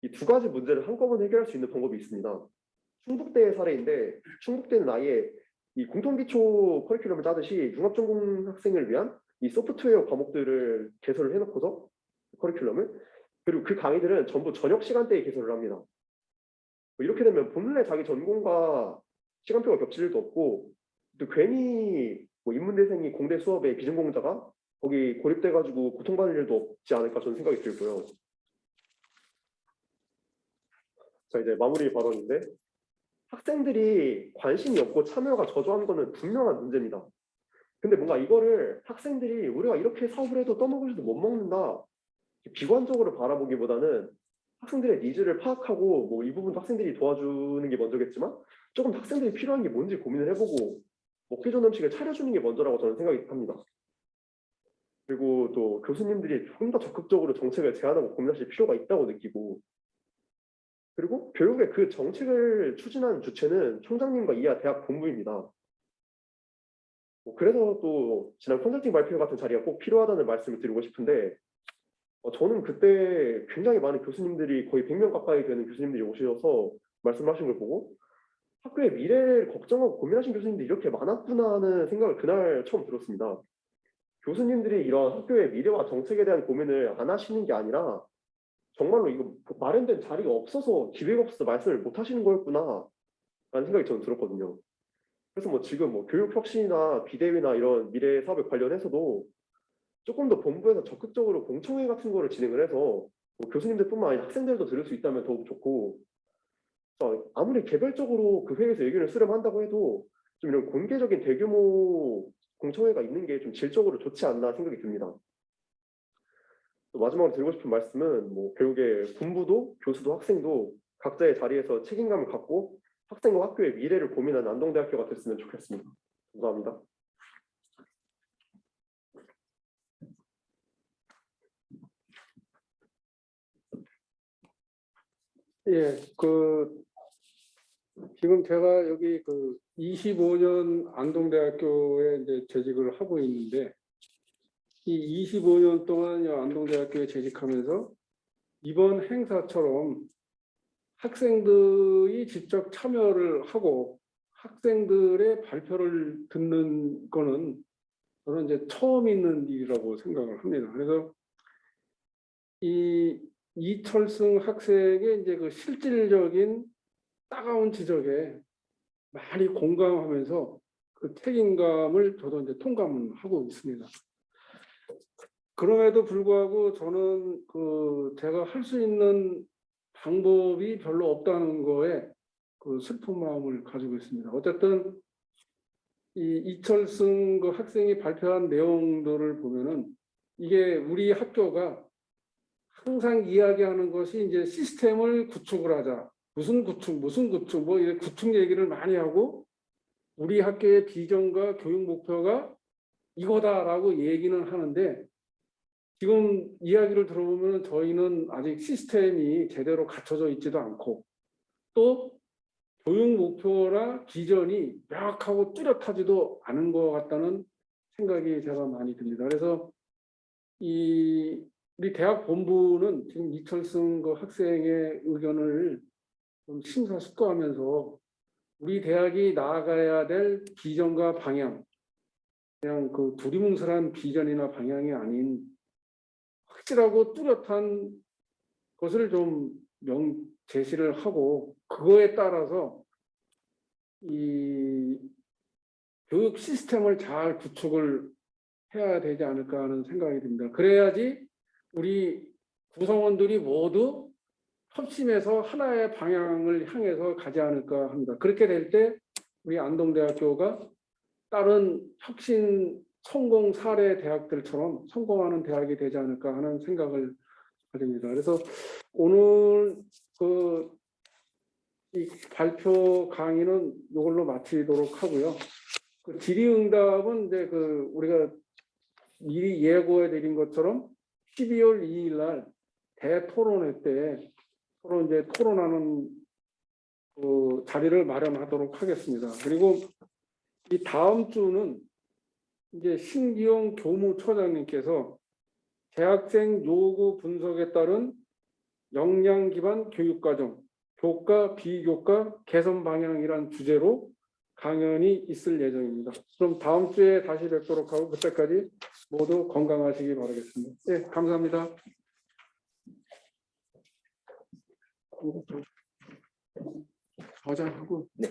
이 두 가지 문제를 한꺼번에 해결할 수 있는 방법이 있습니다. 충북대의 사례인데 충북대는 아예 이 공통기초 커리큘럼을 짜듯이 융합전공 학생을 위한 이 소프트웨어 과목들을 개설을 해놓고서 커리큘럼을 그리고 그 강의들은 전부 저녁 시간대에 개설을 합니다. 뭐 이렇게 되면 본래 자기 전공과 시간표가 겹칠 일도 없고 또 괜히 뭐 인문대생이 공대 수업에 비전공자가 거기 고립돼가지고 고통받을 일도 없지 않을까 저는 생각이 들고요. 자 이제 마무리 발언인데 학생들이 관심이 없고 참여가 저조한 거는 분명한 문제입니다. 근데 뭔가 이거를 학생들이 우리가 이렇게 사업을 해도 떠먹을지도 못 먹는다 비관적으로 바라보기보다는 학생들의 니즈를 파악하고 뭐 이 부분도 학생들이 도와주는 게 먼저겠지만 조금 학생들이 필요한 게 뭔지 고민을 해보고 먹기 좋은 음식을 차려주는 게 먼저라고 저는 생각이 합니다. 그리고 또 교수님들이 조금 더 적극적으로 정책을 제안하고 고민하실 필요가 있다고 느끼고 그리고 결국에 그 정책을 추진하는 주체는 총장님과 이하 대학 본부입니다. 그래서 또 지난 컨설팅 발표 같은 자리가 꼭 필요하다는 말씀을 드리고 싶은데 저는 그때 굉장히 많은 교수님들이 거의 100명 가까이 되는 교수님들이 오셔서 말씀하신 걸 보고 학교의 미래를 걱정하고 고민하신 교수님들이 이렇게 많았구나 하는 생각을 그날 처음 들었습니다. 교수님들이 이런 학교의 미래와 정책에 대한 고민을 안 하시는 게 아니라 정말로 이거 마련된 자리가 없어서 기회가 없어서 말씀을 못 하시는 거였구나 라는 생각이 저는 들었거든요. 그래서 뭐 지금 뭐 교육혁신이나 비대위나 이런 미래 사업에 관련해서도 조금 더 본부에서 적극적으로 공청회 같은 거를 진행을 해서 뭐 교수님들뿐만 아니라 학생들도 들을 수 있다면 더욱 좋고 아무리 개별적으로 그 회의에서 의견을 수렴한다고 해도 좀 이런 공개적인 대규모 공청회가 있는 게 좀 질적으로 좋지 않나 생각이 듭니다. 또 마지막으로 드리고 싶은 말씀은 뭐 결국에 군부도 교수도 학생도 각자의 자리에서 책임감을 갖고 학생과 학교의 미래를 고민하는 안동대학교가 됐으면 좋겠습니다. 감사합니다. 예, 지금 제가 여기 25년 안동대학교에 이제 재직을 하고 있는데 이 25년 동안 이 안동대학교에 재직하면서 이번 행사처럼 학생들이 직접 참여를 하고 학생들의 발표를 듣는 거는 저는 이제 처음 있는 일이라고 생각을 합니다. 그래서 이 이철승 학생의 이제 그 실질적인 따가운 지적에 많이 공감하면서 그 책임감을 저도 이제 통감하고 있습니다. 그럼에도 불구하고 저는 제가 할 수 있는 방법이 별로 없다는 거에 그 슬픈 마음을 가지고 있습니다. 어쨌든 이 이철승 그 학생이 발표한 내용들을 보면은 이게 우리 학교가 항상 이야기하는 것이 이제 시스템을 구축을 하자. 무슨 구축, 뭐 이런 구축 얘기를 많이 하고 우리 학교의 비전과 교육 목표가 이거다라고 얘기는 하는데 지금 이야기를 들어보면 저희는 아직 시스템이 제대로 갖춰져 있지도 않고 또 교육 목표나 비전이 명확하고 뚜렷하지도 않은 것 같다는 생각이 제가 많이 듭니다. 그래서 우리 대학 본부는 지금 이철승 그 학생의 의견을 좀 심사숙고하면서 우리 대학이 나아가야 될 비전과 방향, 그냥 그 두리뭉술한 비전이나 방향이 아닌 확실하고 뚜렷한 것을 좀 제시를 하고 그거에 따라서 이 교육 시스템을 잘 구축을 해야 되지 않을까 하는 생각이 듭니다. 그래야지 우리 구성원들이 모두 협심해서 하나의 방향을 향해서 가지 않을까 합니다. 그렇게 될 때 우리 안동대학교가 다른 혁신 성공 사례 대학들처럼 성공하는 대학이 되지 않을까 하는 생각을 가집니다. 그래서 오늘 이 발표 강의는 이걸로 마치도록 하고요. 그 질의응답은 이제 우리가 미리 예고해 드린 것처럼 12월 2일 날 대토론회 때 서로 이제 토론하는 그 자리를 마련하도록 하겠습니다. 그리고 이 다음 주는 이제 신기용 교무처장님께서 대학생 요구 분석에 따른 역량 기반 교육과정, 교과, 비교과 개선 방향이란 주제로 강연이 있을 예정입니다. 그럼 다음 주에 다시 뵙도록 하고 그때까지 모두 건강하시기 바라겠습니다. 네, 감사합니다. 저장하고. 네.